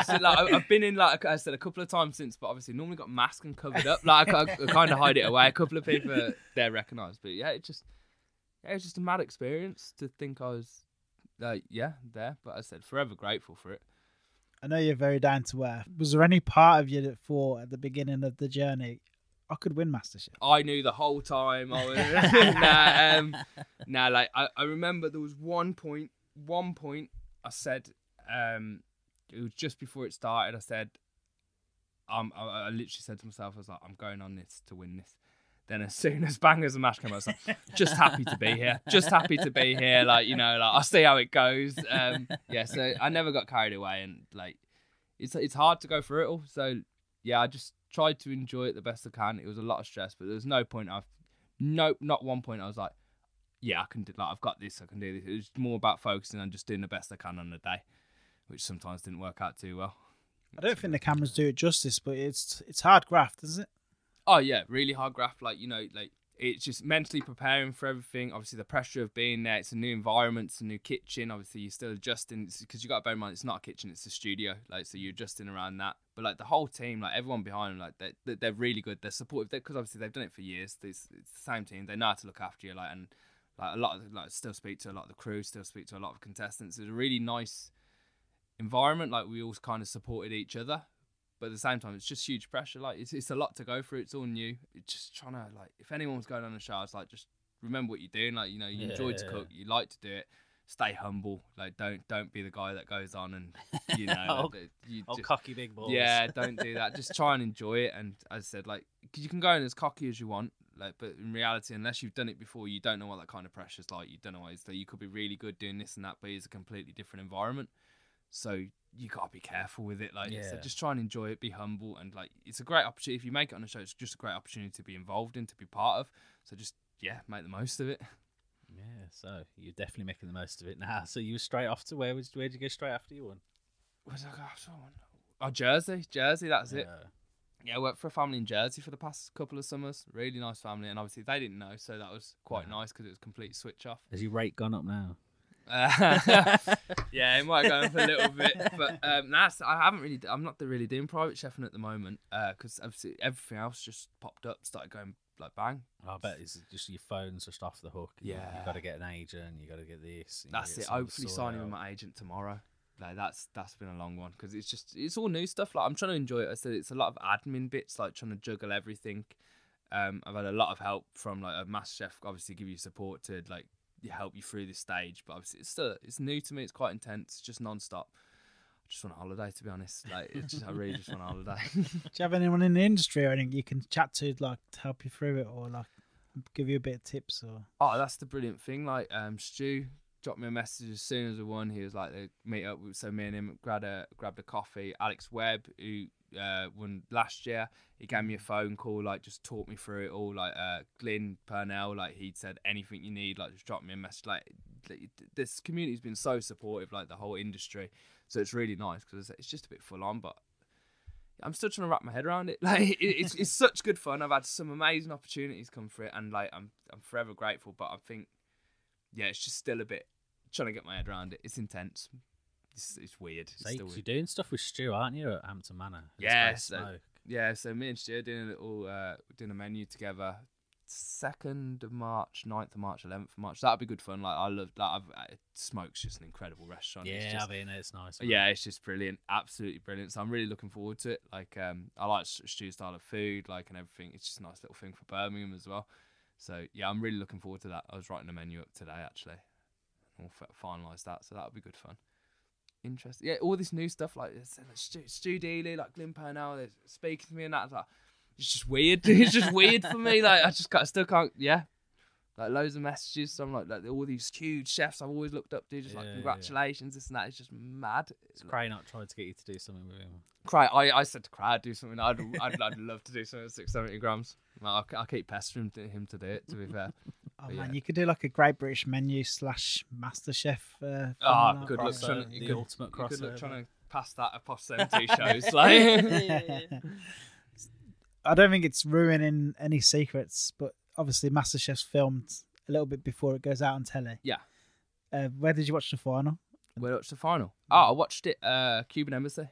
S2: So, like, I've been in, like I said, a couple of times since, but obviously normally got mask and covered up. Like I kind of hide it away. A couple of people there recognise, but yeah, it was just a mad experience to think I was there. But I said forever grateful for it.
S1: I know you're very down to earth. Was there any part of you that thought at the beginning of the journey, I could win Masterchef?
S2: I knew the whole time. I was, like I remember there was one point I said, it was just before it started. I said, I literally said to myself, I was like, I'm going on this to win this. Then as soon as Bangers and Mash came out, I was like, just happy to be here. Just happy to be here. Like, you know, like I'll see how it goes. So I never got carried away, and like it's hard to go through it all. So yeah, I just tried to enjoy it the best I can. It was a lot of stress, but there was not one point I was like, yeah, I can do, like I've got this, I can do this. It was more about focusing on just doing the best I can on the day, which sometimes didn't work out too well.
S1: I don't think the cameras do it justice, but it's hard graft, isn't it?
S2: Oh yeah, really hard graft. Like, you know, like it's just mentally preparing for everything. Obviously, the pressure of being there. It's a new environment. It's a new kitchen. Obviously, you're still adjusting because you got to bear in mind it's not a kitchen. It's a studio. Like, so you're adjusting around that. But like the whole team, like everyone behind them, like they're really good. They're supportive because obviously they've done it for years. It's the same team. They know how to look after you. Like, and like a lot of still speak to a lot of the crew. Still speak to a lot of contestants. It's a really nice environment. Like, we all kind of supported each other. But at the same time, it's just huge pressure. Like, it's a lot to go through. It's all new. It's just trying to, like, if anyone was going on a show, it's like, just remember what you're doing. Like, you know, you enjoy to cook. You like to do it. Stay humble. Like, don't be the guy that goes on and, you know.
S3: Cocky big balls.
S2: Yeah, don't do that. Just try and enjoy it. And as I said, like, because you can go in as cocky as you want. Like, but in reality, unless you've done it before, you don't know what that kind of pressure's like. You don't know what it's like. You could be really good doing this and that, but it's a completely different environment. So you gotta be careful with it. Like, so just try and enjoy it, be humble, and like it's a great opportunity. If you make it on a show, it's just a great opportunity to be involved in, to be part of. So just make the most of it.
S3: Yeah, so you're definitely making the most of it now. So you were straight off to where'd you go straight after you won?
S2: Where did I go after I won? Oh, Jersey, that's it. Yeah, I worked for a family in Jersey for the past couple of summers. Really nice family, and obviously they didn't know, so that was quite nice because it was a complete switch off.
S3: Has your rate gone up now?
S2: Yeah, it might go up a little bit, but I'm not really doing private chefing at the moment because obviously everything else just popped up, started going like bang.
S3: I bet it's just your phone's just off the hook.
S2: Yeah,
S3: you've got to get an agent, you got to get this.
S2: That's it. Hopefully signing with my agent tomorrow. Like that's been a long one because it's all new stuff. Like, I'm trying to enjoy it. I said it's a lot of admin bits, like trying to juggle everything. I've had a lot of help from like a Masterchef, obviously give you support to like help you through this stage, but obviously it's new to me. It's quite intense. It's just non-stop. I just want a holiday, to be honest. Like, I really just want a holiday.
S1: Do you have anyone in the industry or anything you can chat to, like, to help you through it, or like give you a bit of tips? Or
S2: that's the brilliant thing. Like, Stu dropped me a message as soon as I won. He was like, they meet up. So me and him grabbed a coffee. Alex Webb, who won last year, he gave me a phone call, like just talked me through it all. Like Glyn Purnell, like he'd said, anything you need, like just drop me a message. Like, this community's been so supportive, like the whole industry. So it's really nice because it's just a bit full on, but I'm still trying to wrap my head around it. Like, it's such good fun. I've had some amazing opportunities come for it, and like I'm forever grateful. But I think, it's just still a bit trying to get my head around it. It's intense. It's weird.
S3: So you're doing stuff with Stu, aren't you, at Hampton Manor?
S2: So me and Stu are doing a little doing a menu together. 2nd of March, 9th of March, 11th of March. That'd be good fun. Like, I love that. Smoke's just an incredible restaurant.
S3: Yeah, I've been there. It's nice.
S2: Man. Yeah, it's just brilliant. Absolutely brilliant. So I'm really looking forward to it. Like, I like Stu's style of food, like, and everything. It's just a nice little thing for Birmingham as well. So yeah, I'm really looking forward to that. I was writing the menu up today, actually. We'll finalise that. So that'll be good fun. Interesting. Yeah, all this new stuff, like Stu Dealey, like Glyn Purnell, they're speaking to me and that. Like, it's just weird. It's just weird for me. Like, I still can't. Yeah, like loads of messages. So I'm like all these huge chefs I've always looked up to, just like congratulations, this and that. It's just mad.
S3: It's Cray not trying to get you to do something with him.
S2: Cray, I said to Cray I'd do something. I'd love to do something at 670 grams. Well, I keep pestering him to do it. To be fair.
S1: Oh man, you could do like a Great British Menu / Masterchef.
S2: Good luck trying
S3: the ultimate crossover.
S2: Good luck trying to pass that across them two shows. Like.
S1: I don't think it's ruining any secrets, but obviously Masterchef's filmed a little bit before it goes out on telly.
S2: Yeah.
S1: Where did you watch the final?
S2: Where I watched the final? Oh, I watched it Cuban Embassy.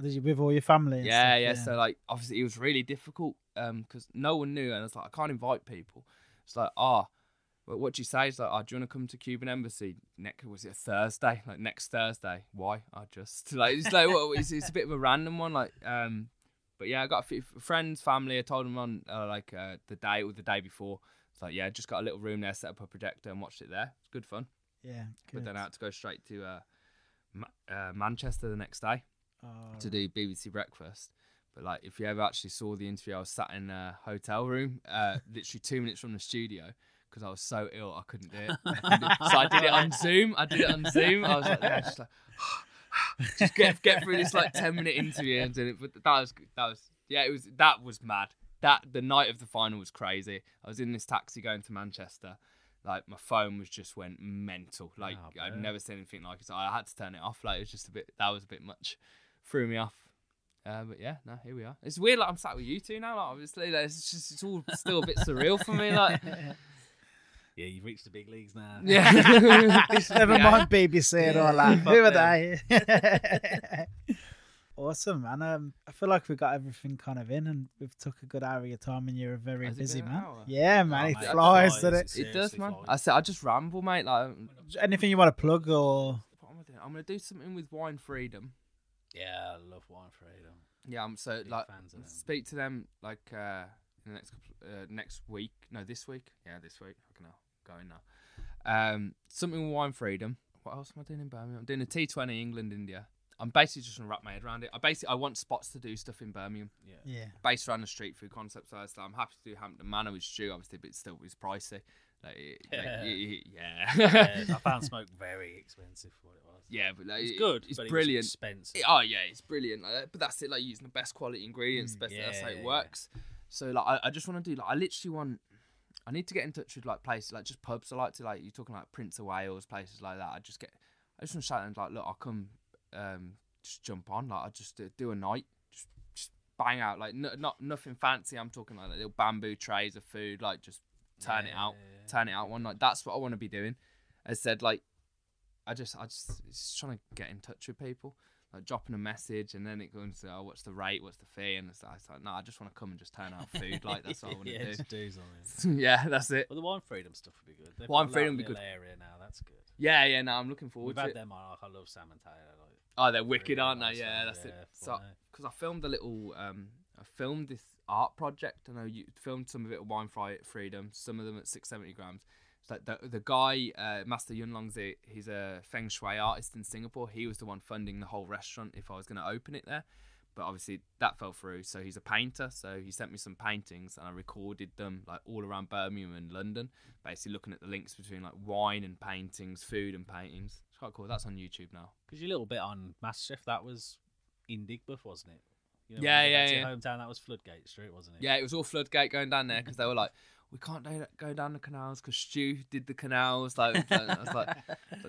S1: Did you with all your family? And
S2: Yeah.
S1: stuff?
S2: So like, obviously, it was really difficult because no one knew, and I was like, I can't invite people. It's like, what do you say? It's like, do you want to come to Cuban Embassy was it a Thursday? Like next Thursday? Why? I just like it's like it's a bit of a random one. Like but yeah, I got a few friends, family. I told them on the day before. It's like, yeah, just got a little room there, set up a projector and watched it there. It's good fun.
S1: Yeah, good.
S2: But then I had to go straight to Manchester the next day to do BBC Breakfast. But like, if you ever actually saw the interview, I was sat in a hotel room, literally 2 minutes from the studio, because I was so ill I couldn't do it. So I did it on Zoom. I was like, yeah, just like, just get through this like 10-minute interview and did it. But that was mad. The night of the final was crazy. I was in this taxi going to Manchester. Like, my phone went mental. Like, I've never seen anything like it. So I had to turn it off. Like, it was just that was a bit much. Threw me off. But yeah, no, here we are. It's weird, like, I'm sat with you two now. Like, obviously, like, it's all still a bit surreal for me. Like,
S3: yeah, you've reached the big leagues now.
S2: Yeah.
S1: Never mind BBC and all that. Who are they? Awesome, man. I feel like we got everything kind of in, and we've took a good hour of your time, and you're a very busy man. Yeah, man, it flies, doesn't it?
S2: It does, man. I just ramble, mate. Like,
S1: anything you want to plug, or
S2: what am I doing? I'm gonna do something with Wine Freedom.
S3: Yeah, I love Wine Freedom.
S2: Yeah, I'm so
S3: Big
S2: like
S3: fans of them.
S2: Speak to them like in the next week. No, this week. Yeah, this week. Fucking hell, going now. Something with Wine Freedom. What else am I doing in Birmingham? I'm doing a T20 England India. I'm basically just gonna wrap my head around it. I want spots to do stuff in Birmingham.
S1: Yeah.
S2: Based around the street food concept. So I'm happy to do Hampton Manor with Stu, obviously, but still it's pricey.
S3: Yeah, I found smoke very expensive for what it was.
S2: Yeah, but like,
S3: it's good.
S2: It's
S3: but
S2: brilliant.
S3: It was expensive.
S2: It's brilliant. Like, but that's it. Like, using the best quality ingredients. That's how it works. So like, I just want to do like, I need to get in touch with like places like just pubs. I like to like, you're talking like Prince of Wales, places like that. I just want to shout and like, look, I'll come. Just jump on, like I just do a night, just bang out, like not nothing fancy. I'm talking like little bamboo trays of food, like just turn it out one night. That's what I want to be doing. As I said, like I just it's trying to get in touch with people, like dropping a message, and then it goes to, what's the rate, what's the fee, and it's like, no, I just want to come and just turn out food, like that's what I want to do.
S3: Just do something.
S2: Yeah, that's it.
S3: Well, the Wine Freedom stuff would be good. They've
S2: Wine
S3: got
S2: Freedom would be good.
S3: Area now, that's good.
S2: Yeah. No, I'm looking forward
S3: We've
S2: to
S3: had
S2: it.
S3: them on. I love Sam and Taylor. Like,
S2: oh, they're wicked,
S3: really
S2: aren't they?
S3: nice,
S2: Yeah, that's it. So,
S3: funny.
S2: because I filmed a little, I filmed this art project. I know you filmed some of it at Wine Freedom, some of them at 670 grams. It's like the guy, Master Yunlong's he's a Feng Shui artist in Singapore. He was the one funding the whole restaurant if I was going to open it there. But obviously that fell through. So he's a painter. So he sent me some paintings and I recorded them like all around Birmingham and London. Basically looking at the links between like wine and paintings, food and paintings. It's quite cool. That's on YouTube now.
S3: Because your little bit on Masterchef, that was in Digbeth, wasn't it? You know,
S2: Yeah.
S3: Your hometown, that was Floodgate Street, wasn't it?
S2: Yeah, it was all Floodgate going down there because they were like, we can't go down the canals because Stu did the canals. Like, I was like,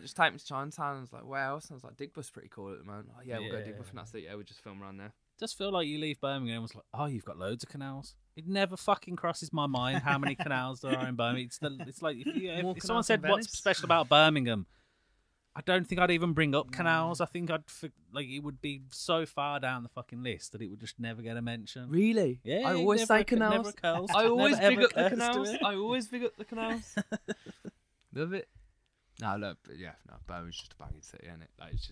S2: just take me to Chinatown. I was like, where else? I was like, Digbeth's pretty cool at the moment. Oh, yeah, we'll go Digbeth and that's it. Yeah, we just film around there.
S3: Just feel like you leave Birmingham and was like, oh, you've got loads of canals. It never fucking crosses my mind how many canals there are in Birmingham. It's like if someone said what's special about Birmingham, I don't think I'd even bring up canals. I think it would be so far down the fucking list that it would just never get a mention.
S2: Really?
S3: Yeah.
S2: I always say canals. I always big up the canals. I always big up the canals. Love it. No, look, but yeah, no, Birmingham's just a banging city, isn't it? Like, it's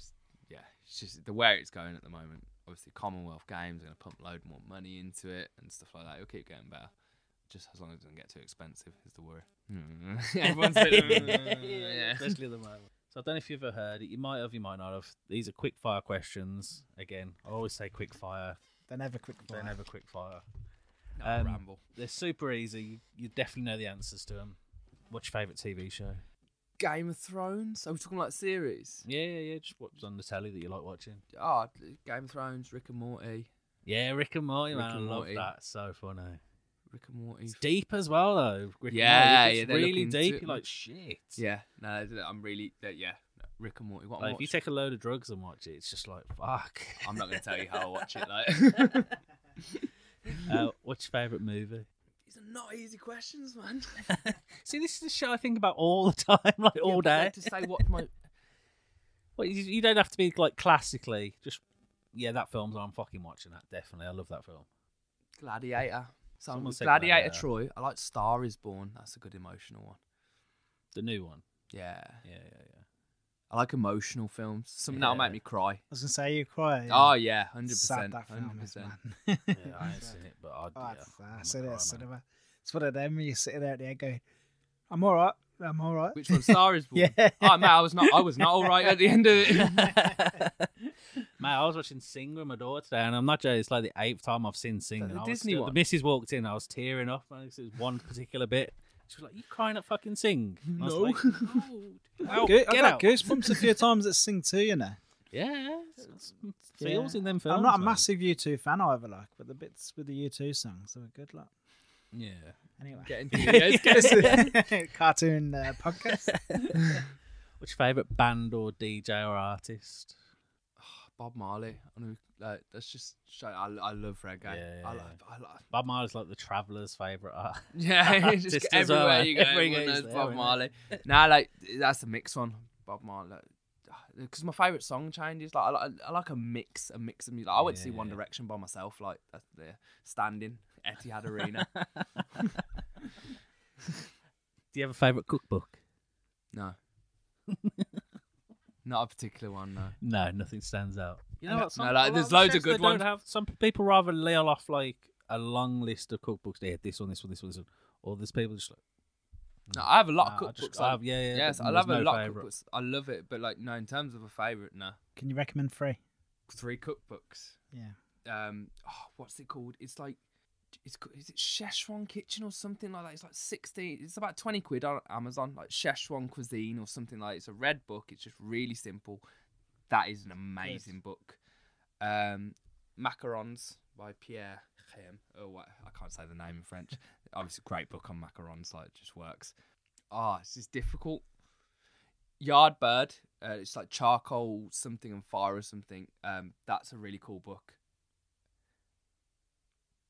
S2: just the way it's going at the moment. Obviously, Commonwealth Games are going to pump load more money into it and stuff like that. It'll keep getting better. Just as long as it doesn't get too expensive is the worry. Everyone's
S3: especially at the moment. So I don't know if you've ever heard it. You might have, you might not have. These are quick fire questions. Again, I always say quick fire.
S1: they're never quick fire.
S3: They're never quick fire.
S2: No, ramble.
S3: They're super easy. You definitely know the answers to them. What's your favourite TV show?
S2: Game of Thrones. Are we talking like series?
S3: Yeah. Just what's on the telly that you like watching?
S2: Oh, Game of Thrones, Rick and Morty.
S3: Yeah, Rick and Morty, man.
S2: Rick and
S3: I love
S2: Morty.
S3: that. So funny.
S2: Rick and Morty.
S3: It's deep as well, though. Rick
S2: Yeah,
S3: and Morty. It's
S2: yeah,
S3: really
S2: into
S3: deep.
S2: it,
S3: You're like, shit.
S2: Yeah, no, I'm really, Rick and Morty. What
S3: Like,
S2: I'm
S3: if you take a load of drugs and watch it, it's just like, fuck.
S2: I'm not going to tell you how I watch it. Like,
S3: What's your favourite movie?
S2: these are not easy questions, man.
S3: See, this is the show I think about all the time, like all
S2: Yeah, but,
S3: day.
S2: like, to say what's my,
S3: Well, you don't have to be like classically. Just that film's I'm fucking watching that. Definitely, I love that film.
S2: Gladiator.
S3: Someone said
S2: Gladiator
S3: Gladiator.
S2: Troy. I like Star is Born. That's a good emotional one.
S3: The new one.
S2: Yeah.
S3: Yeah.
S2: I like emotional films. Something that'll make me cry.
S1: I was gonna say you cry.
S2: Oh yeah, 100%.
S1: Sad that film is,
S2: 100%.
S1: man.
S3: Yeah, I ain't seen it, but
S1: Oh,
S3: I'd.
S1: it's one of them when you're sitting there at the end going, I'm all right.
S2: Which one? Star is Born.
S1: Yeah.
S2: Oh man, I was not all right at the end of it.
S3: Mate, I was watching Sing with my daughter today, and I'm not joking. It's like the 8th time I've seen Sing.
S2: The
S3: and
S2: Disney one?
S3: The missus walked in, I was tearing up. And it was one particular bit. She was like, "You crying at fucking Sing?" I was
S2: No.
S3: like,
S1: I
S3: get
S1: got
S3: out.
S1: goosebumps a few times at Sing 2, you know.
S3: Yeah, it's feels in them films.
S1: I'm not a
S3: man.
S1: massive U2 fan either, like, but the bits with the U2 songs are good, like.
S3: Yeah.
S1: Anyway.
S2: Get into it.
S1: Cartoon podcast.
S3: What's your favourite band or DJ or artist?
S2: Bob Marley. I know, that's just. I love reggae.
S3: Yeah.
S2: I like.
S3: Bob Marley's like the Traveller's favourite art.
S2: Yeah, it's just
S3: Artist as well,
S2: everywhere
S3: man.
S2: you go,
S3: Everywhere
S2: everyone
S3: goes
S2: knows
S3: there,
S2: Bob
S3: innit?
S2: Marley. Nah, like that's the mix one. Bob Marley. Because my favourite song changes. Like I like a mix of music. Like, I went to see One Direction by myself. Like that's the standing Etihad Arena.
S3: Do you have a favourite cookbook?
S2: No. Not a particular one, no.
S3: No, nothing stands out. You know what?
S2: No, like, there's loads of
S3: chefs,
S2: good
S3: they don't
S2: ones.
S3: have- some people rather reel off like a long list of cookbooks. They had this one, this one, this one, this one. Or there's people just like,
S2: No, I have a lot of
S3: nah,
S2: cookbooks.
S3: Yes,
S2: I love a lot of cookbooks. I love it, but like no, in terms of a favourite, no.
S1: Can you recommend 3?
S2: 3 cookbooks.
S1: Yeah.
S2: What's it called? It's like, is it Szechuan Kitchen or something like that? It's like 60. It's about 20 quid on Amazon. Like Szechuan Cuisine or something like that. It's a red book. It's just really simple. That is an amazing book. Macarons by Pierre Chem. Oh, what? I can't say the name in French. Obviously, great book on macarons. Like, it just works. It's just difficult. Yardbird. It's like charcoal something and fire or something. That's a really cool book.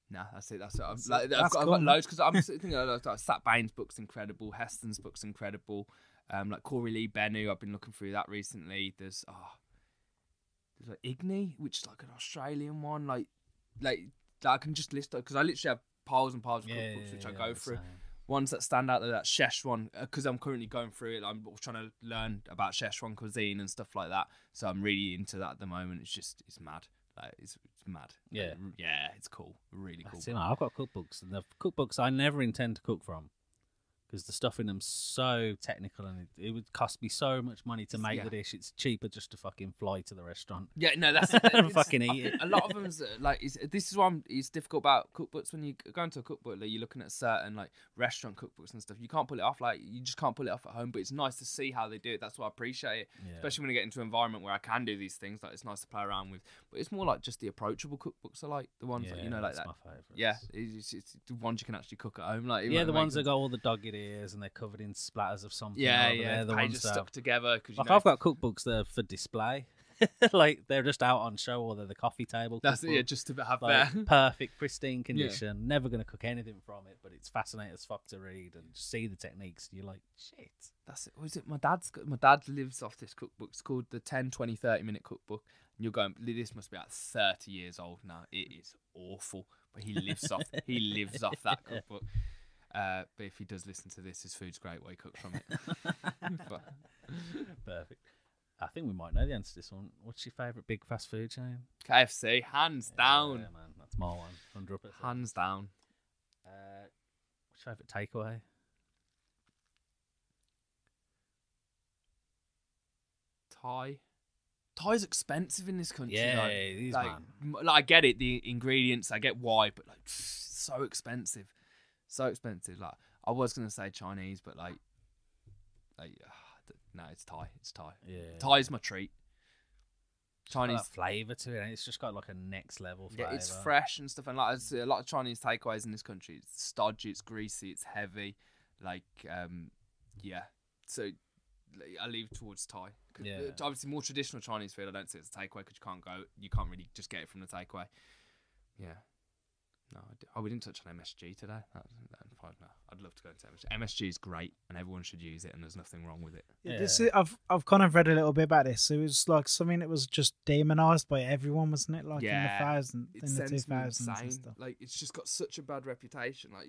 S2: Nah, that's it. I've got loads because I'm thinking like Sat Bain's book's incredible. Heston's book's incredible. Like Corey Lee Bennu, I've been looking through that recently. There's like Igni, which is like an Australian one. Like I can just list because I literally have piles and piles of cookbooks which I go through. Ones that stand out there, that Szechuan, because I'm currently going through it. I'm trying to learn about Szechuan cuisine and stuff like that. So I'm really into that at the moment. It's mad. Like, it's mad.
S3: Yeah.
S2: Yeah, it's cool. Really cool.
S3: See, I've got cookbooks, and the cookbooks I never intend to cook from because the stuff in them's so technical, and it would cost me so much money to make the dish. It's cheaper just to fucking fly to the restaurant.
S2: Yeah, no, that's
S3: fucking eat it.
S2: A lot of them this is why it's difficult about cookbooks. When you go into a cookbook, like, you're looking at certain like restaurant cookbooks and stuff. You can't pull it off. Like, you just can't pull it off at home. But it's nice to see how they do it. That's why I appreciate it, especially when I get into an environment where I can do these things. Like, it's nice to play around with. But it's more like just the approachable cookbooks. I like the ones that like that.
S3: My favourites.
S2: Yeah, it's the ones you can actually cook at home. Like,
S3: the ones that got all the dog ears and they're covered in splatters of something.
S2: Yeah,
S3: They're the
S2: pages
S3: ones
S2: stuck together. Cause
S3: like, I've got cookbooks that are for display. Like, they're just out on show, or they're the coffee table.
S2: That's it, just to have
S3: like,
S2: there.
S3: Perfect, pristine condition. Never going to cook anything from it, but it's fascinating as fuck to read and see the techniques. You're like, shit.
S2: That's it. Was it my dad lives off this cookbook. It's called the 10, 20, 30-minute cookbook. And you're going, this must be about 30 years old now. It is awful. But he lives off that cookbook. But if he does listen to this, his food's great while he cooks from it.
S3: Perfect. I think we might know the answer to this one. What's your favourite big fast food chain?
S2: KFC, hands down.
S3: Yeah, man, that's my one. 100%.
S2: Hands down.
S3: What's your favourite takeaway?
S2: Thai's expensive in this country.
S3: Yeah, it is, man.
S2: Like, I get it, the ingredients, I get why, but like, so expensive. So expensive. Like, I was gonna say Chinese, but no, it's Thai. It's Thai.
S3: Yeah,
S2: Thai's my treat. Chinese
S3: flavour to it. It's just got like a next level flavour.
S2: Yeah, it's fresh and stuff. And like, I see a lot of Chinese takeaways in this country. It's stodgy, it's greasy, it's heavy. Like, So I leave towards Thai.
S3: Yeah.
S2: Obviously, more traditional Chinese food, I don't see it as a takeaway because you can't really just get it from the takeaway. Yeah. No, we didn't touch on MSG today. That's fine. No, I'd love to go into MSG. MSG is great, and everyone should use it, and there's nothing wrong with it.
S1: Yeah. This is, I've kind of read a little bit about this. It was like something that was just demonized by everyone, wasn't it? Like in the 2000s and stuff.
S2: Like it's just got such a bad reputation. Like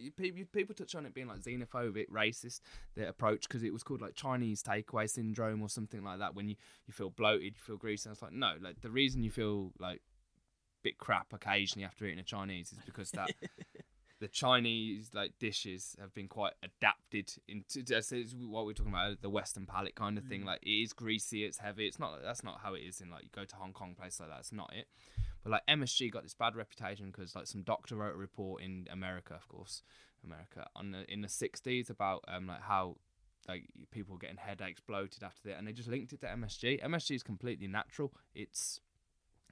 S2: people touch on it being like xenophobic, racist, their approach, because it was called like Chinese takeaway syndrome or something like that. When you feel bloated, you feel greasy. And it's like no, like the reason you feel like bit crap occasionally after eating a Chinese is because that the Chinese like dishes have been quite adapted into what we're talking about, the Western palate kind of thing. Like it is greasy, it's heavy. It's not, that's not how it is in like you go to Hong Kong place like that. It's not it. But like MSG got this bad reputation because like some doctor wrote a report in America, of course, in the 60s about like how like people were getting headaches, bloated after that, and they just linked it to MSG. MSG is completely natural. It's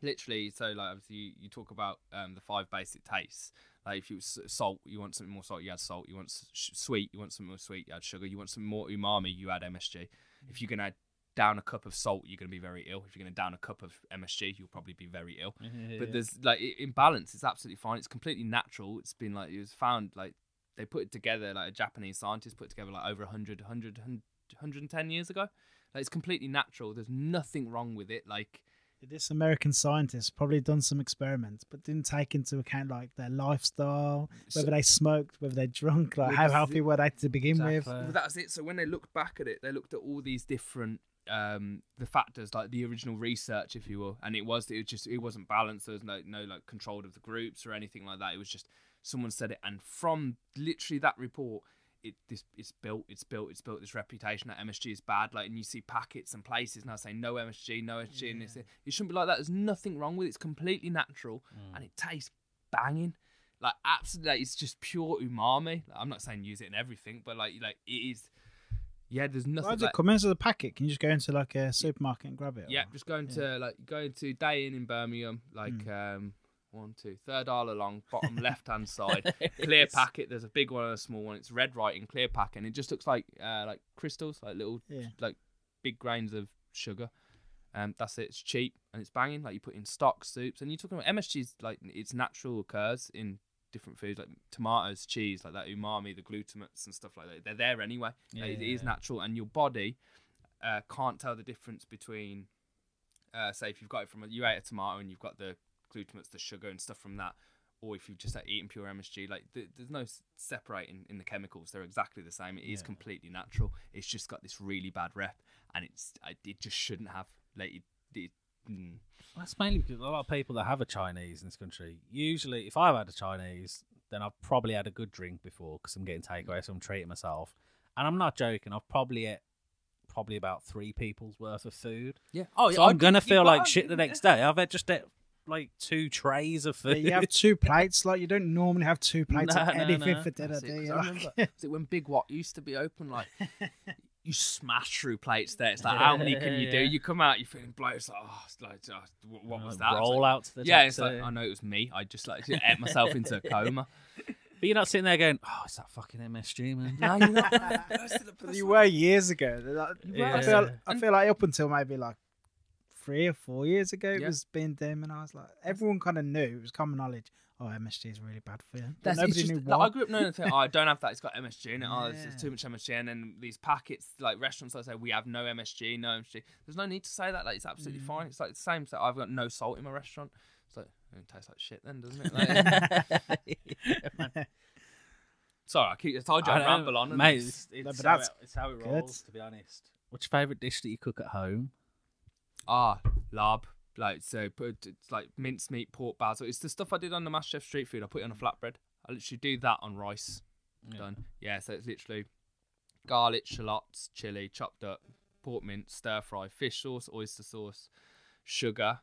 S2: literally, so like obviously you talk about the 5 basic tastes. Like if you salt, you want something more salt, you add salt. You want sweet, you want something more sweet, you add sugar. You want some more umami, you add MSG. If you're gonna down a cup of salt, you're gonna be very ill. If you're gonna down a cup of MSG, you'll probably be very ill. But there's like in balance, it's absolutely fine. It's completely natural. It's been like, it was found like they put it together, like a Japanese scientist put it together like over 110 years ago. Like it's completely natural. There's nothing wrong with it. Like
S1: this American scientist probably done some experiments, but didn't take into account like their lifestyle, whether they smoked, whether they drunk, like how healthy were they to begin with.
S2: Well, that's it. So when they looked back at it, they looked at all these different the factors, like the original research, if you will, and it wasn't balanced. There was no like control of the groups or anything like that. It was just someone said it, and from literally that report, it's built this reputation that MSG is bad. Like, and you see packets and places now saying no MSG, and it shouldn't be like that. There's nothing wrong with it. It's completely natural, and it tastes banging. Like absolutely, like, it's just pure umami. Like, I'm not saying use it in everything, but like it is. Yeah, there's nothing.
S1: Why does it come into the packet? Can you just go into like a supermarket and grab it?
S2: Yeah, just going to Day Inn in Birmingham, like 3rd aisle along, bottom left hand side, clear packet. There's a big one and a small one. It's red writing, clear packet, and it just looks like crystals, like little like big grains of sugar. That's it. It's cheap and it's banging. Like you put in stock, soups, and you're talking about MSG's like it's natural, occurs in different foods like tomatoes, cheese, like that umami, the glutamates and stuff like that. They're there anyway. It is natural, and your body can't tell the difference between say if you've got it from you ate a tomato and you've got the glutamates, the sugar and stuff from that, or if you've just eaten pure MSG, like there's no separating in the chemicals. They're exactly the same. It is completely natural. It's just got this really bad rep, and it just shouldn't have. Like
S3: That's mainly because a lot of people that have a Chinese in this country, usually if I've had a Chinese, then I've probably had a good drink before because I'm getting takeaway, so I'm treating myself. And I'm not joking, I've probably ate about 3 people's worth of food.
S2: Yeah.
S3: So I'm going to feel like shit the next day. I've just ate like 2 trays of food.
S1: Yeah, you have 2 plates. Like you don't normally have 2 plates of anything for dinner, do you?
S2: I remember, was it when Big Wat used to be open? Like you smash through plates there. It's like how many can you do? You come out, you're feeling bloated. It's like, what was that?
S3: Roll out to the
S2: taxi. It's like I know it was me. I just like ate myself into a coma.
S3: But you're not sitting there going, "Oh, it's that fucking MSG, man."
S2: No, you're not.
S1: You were years ago. I feel like up until maybe like 3 or 4 years ago, it was being demonized. Like everyone kind of knew, it was common knowledge. Oh, MSG is really bad for you. Nobody knew why.
S2: I grew up knowing the thing. Oh, I don't have that. It's got MSG in it. Oh, there's too much MSG. And then these packets, like restaurants, that say we have no MSG, no MSG. There's no need to say that. Like it's absolutely fine. It's like the same. So I've got no salt in my restaurant. It's like it tastes like shit, then, doesn't it? Like, sorry, I told you I ramble on.
S3: Mate, it's how it rolls. To be honest, what's your favourite dish that you cook at home?
S2: Lab. Like so, it's like mincemeat, pork basil. It's the stuff I did on the Masterchef street food. I put it on a flatbread. I literally do that on rice. Done. Yeah, so it's literally garlic, shallots, chili, chopped up, pork mince, stir fry, fish sauce, oyster sauce, sugar.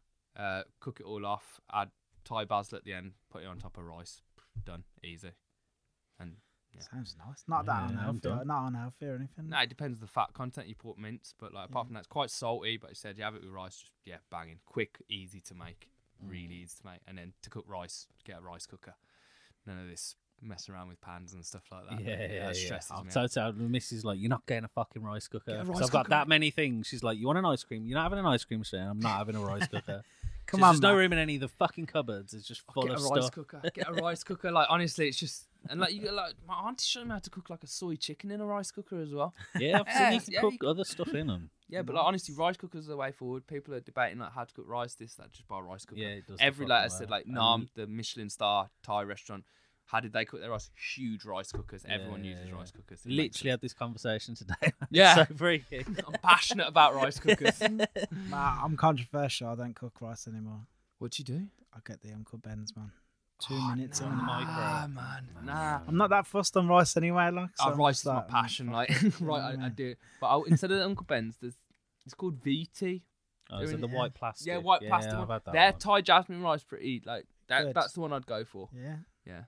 S2: Cook it all off. Add Thai basil at the end. Put it on top of rice. Done. Easy. And
S1: sounds nice. Not that unhealthy. Not unhealthy or anything.
S2: No, it depends on the fat content. You put mince, but like apart from that, it's quite salty. But I said you have it with rice, just banging, quick, easy to make, really easy to make. And then to cook rice, get a rice cooker. None of this messing around with pans and stuff like that.
S3: Yeah.
S2: Stresses me.
S3: So the missus like, you're not getting a fucking rice cooker. Because I've got that many things. She's like, you want an ice cream? You're not having an ice cream, Shane. I'm not having a rice cooker.
S1: Come on,
S3: There's no
S1: man.
S3: room in any of the fucking cupboards. It's just full
S2: Get
S3: of
S2: a rice
S3: stuff.
S2: cooker. Get a rice cooker. Like honestly, it's just and like you get like my auntie showed me how to cook like a soy chicken in a rice cooker as well.
S3: Yeah, I've seen you can
S2: Yeah,
S3: cook
S2: you
S3: other stuff in them.
S2: Yeah, but like honestly, rice cookers are the way forward. People are debating like how to cook rice, this, that. Just buy a rice cooker.
S3: Yeah, it does.
S2: Every like I said, like Nam, the Michelin star Thai restaurant. How did they cook their rice? Huge rice cookers. Everyone uses rice cookers. It makes
S3: Literally had this conversation today.
S2: Yeah.
S3: So freaky.
S2: I'm passionate about rice cookers.
S1: Nah, I'm controversial. I don't cook rice anymore.
S2: What'd you do?
S1: I get the Uncle Ben's, man. 2 minutes in the
S3: micro.
S2: Nah, man. Nah.
S1: I'm not that fussed on rice anyway. Like, so I'm
S2: Rice
S1: just
S2: is my
S1: like,
S2: passion. Like, right, I do. But instead of the Uncle Ben's, it's called VT.
S3: Oh, is it the
S1: Yeah.
S3: white plastic?
S2: Yeah, white plastic
S3: I've
S2: one.
S3: had that
S2: Their
S3: one.
S2: Thai jasmine rice pretty like that.
S1: Good.
S2: That's the one I'd go for.
S1: Yeah,
S2: Yeah.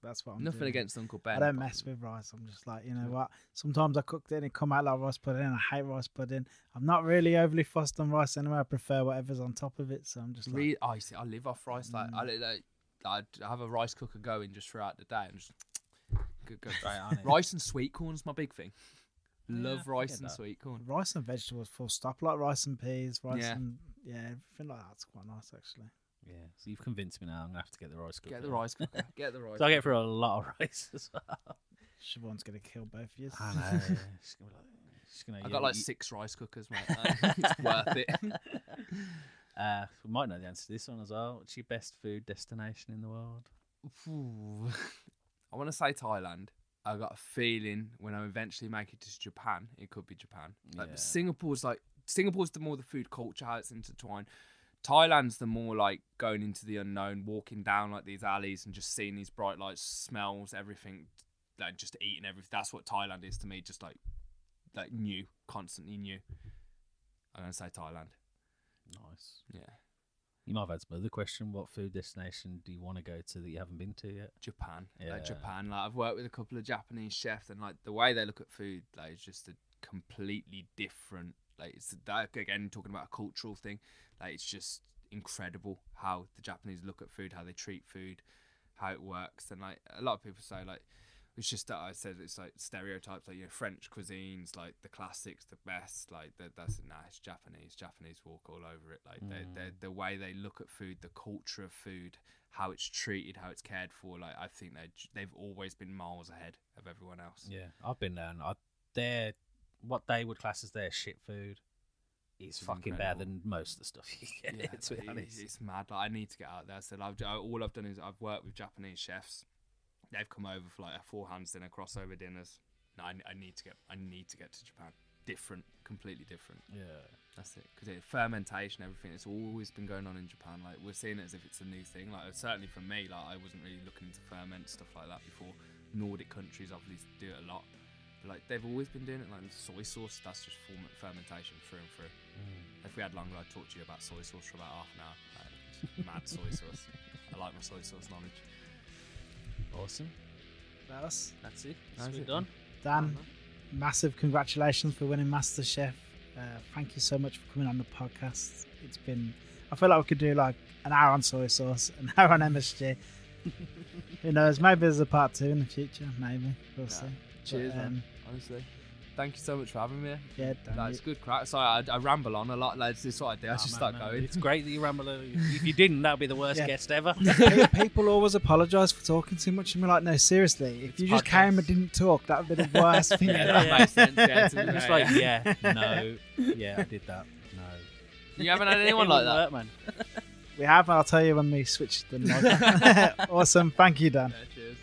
S1: that's what I'm
S2: Nothing
S1: doing.
S2: against Uncle Ben.
S1: I don't mess with rice. I'm just like, you know what? Sometimes I cooked it and it come out like rice pudding. I hate rice pudding. I'm not really overly fussed on rice anyway. I prefer whatever's on top of it. So I'm just like,
S2: You see, I live off rice. Like, I have a rice cooker going just throughout the day. And just go
S3: Straight on it.
S2: rice and sweet corn's my big thing. Love
S3: I
S2: rice
S3: get
S2: and
S3: that.
S2: sweet corn.
S1: rice and vegetables full stop, like rice and peas, rice
S2: Yeah.
S1: and everything like that's quite nice actually.
S3: Yeah, so you've convinced me now. I'm gonna have to get the rice cooker.
S2: Get the rice cooker. Get the rice.
S3: So I get through a lot of rice as well.
S1: Siobhan's gonna kill both of you.
S3: I know. She's gonna be like,
S2: I got like 6 rice cookers, mate. It's worth it.
S3: We might know the answer to this one as well. What's your best food destination in the world?
S2: Ooh. I want to say Thailand. I got a feeling when I eventually make it to Japan, it could be Japan. Like
S3: Yeah.
S2: Singapore's the more the food culture, how it's intertwined. Thailand's the more like going into the unknown, walking down like these alleys and just seeing these bright lights, smells, everything, like just eating everything. That's what Thailand is to me, just like new, constantly new. I'm gonna say Thailand.
S3: Nice.
S2: Yeah.
S3: You might have had some other question. What food destination do you want to go to that you haven't been to yet?
S2: Japan.
S3: Yeah.
S2: Like Japan. Like I've worked with a couple of Japanese chefs and like the way they look at food, like it's just a completely different, like it's that, again talking about a cultural thing, like it's just incredible how the Japanese look at food, how they treat food, how it works. And like a lot of people say like it's just that I said it's like stereotypes, like French cuisines, like the classics, the best, like that's it's Japanese. Japanese walk all over it. Like they the way they look at food, the culture of food, how it's treated, how it's cared for. Like I think they've always been miles ahead of everyone else.
S3: Yeah, I've been there. And they're what they would class as their shit food is
S2: It's
S3: fucking
S2: incredible.
S3: better than most of the stuff you get.
S2: Yeah,
S3: to be honest.
S2: it's mad. Like I need to get out there. So all I've done is I've worked with Japanese chefs. They've come over for like a 4-hands dinner, crossover dinners. No, I need to get to Japan. Different, completely different.
S3: Yeah.
S2: That's it. Because fermentation, everything, it's always been going on in Japan. Like we're seeing it as if it's a new thing. Like certainly for me, like I wasn't really looking to ferment stuff like that before. Nordic countries obviously do it a lot, but like they've always been doing it. Like soy sauce, that's just fermentation through and through. If we had longer, I'd talk to you about soy sauce for about half an hour. Like, just mad soy sauce. I like my soy sauce knowledge.
S3: Awesome.
S1: That's
S3: That's it.
S2: That's
S3: That's
S2: it.
S3: done.
S1: Dan. Massive congratulations for winning MasterChef. Thank you so much for coming on the podcast. It's been, I feel like we could do like an hour on soy sauce, an hour on MSG. Who knows? Maybe there's a part 2 in the future. Maybe we'll see.
S2: Cheers,
S1: But,
S2: man. Honestly, thank you so much for having me.
S1: Yeah, Dan,
S2: Like, it's good crack. Sorry, I ramble on a lot. Like, this is what I do. I just start going.
S3: It's great that you ramble. If you didn't, that'd be the worst
S1: Yeah.
S3: guest ever.
S1: people always apologise for talking too much, and we're like, no, seriously. If you just
S2: podcast.
S1: came and didn't talk, that would be the worst thing.
S2: Yeah,
S1: ever.
S2: that makes sense. Yeah, to be
S3: Just
S2: fair,
S3: like,
S2: yeah.
S3: no, yeah, I did that. No.
S2: You haven't had anyone
S3: It
S2: like
S3: wouldn't
S2: that.
S3: work, man.
S1: We have. I'll tell you when we switch the mic. Awesome. Thank you, Dan.
S2: Yeah, cheers.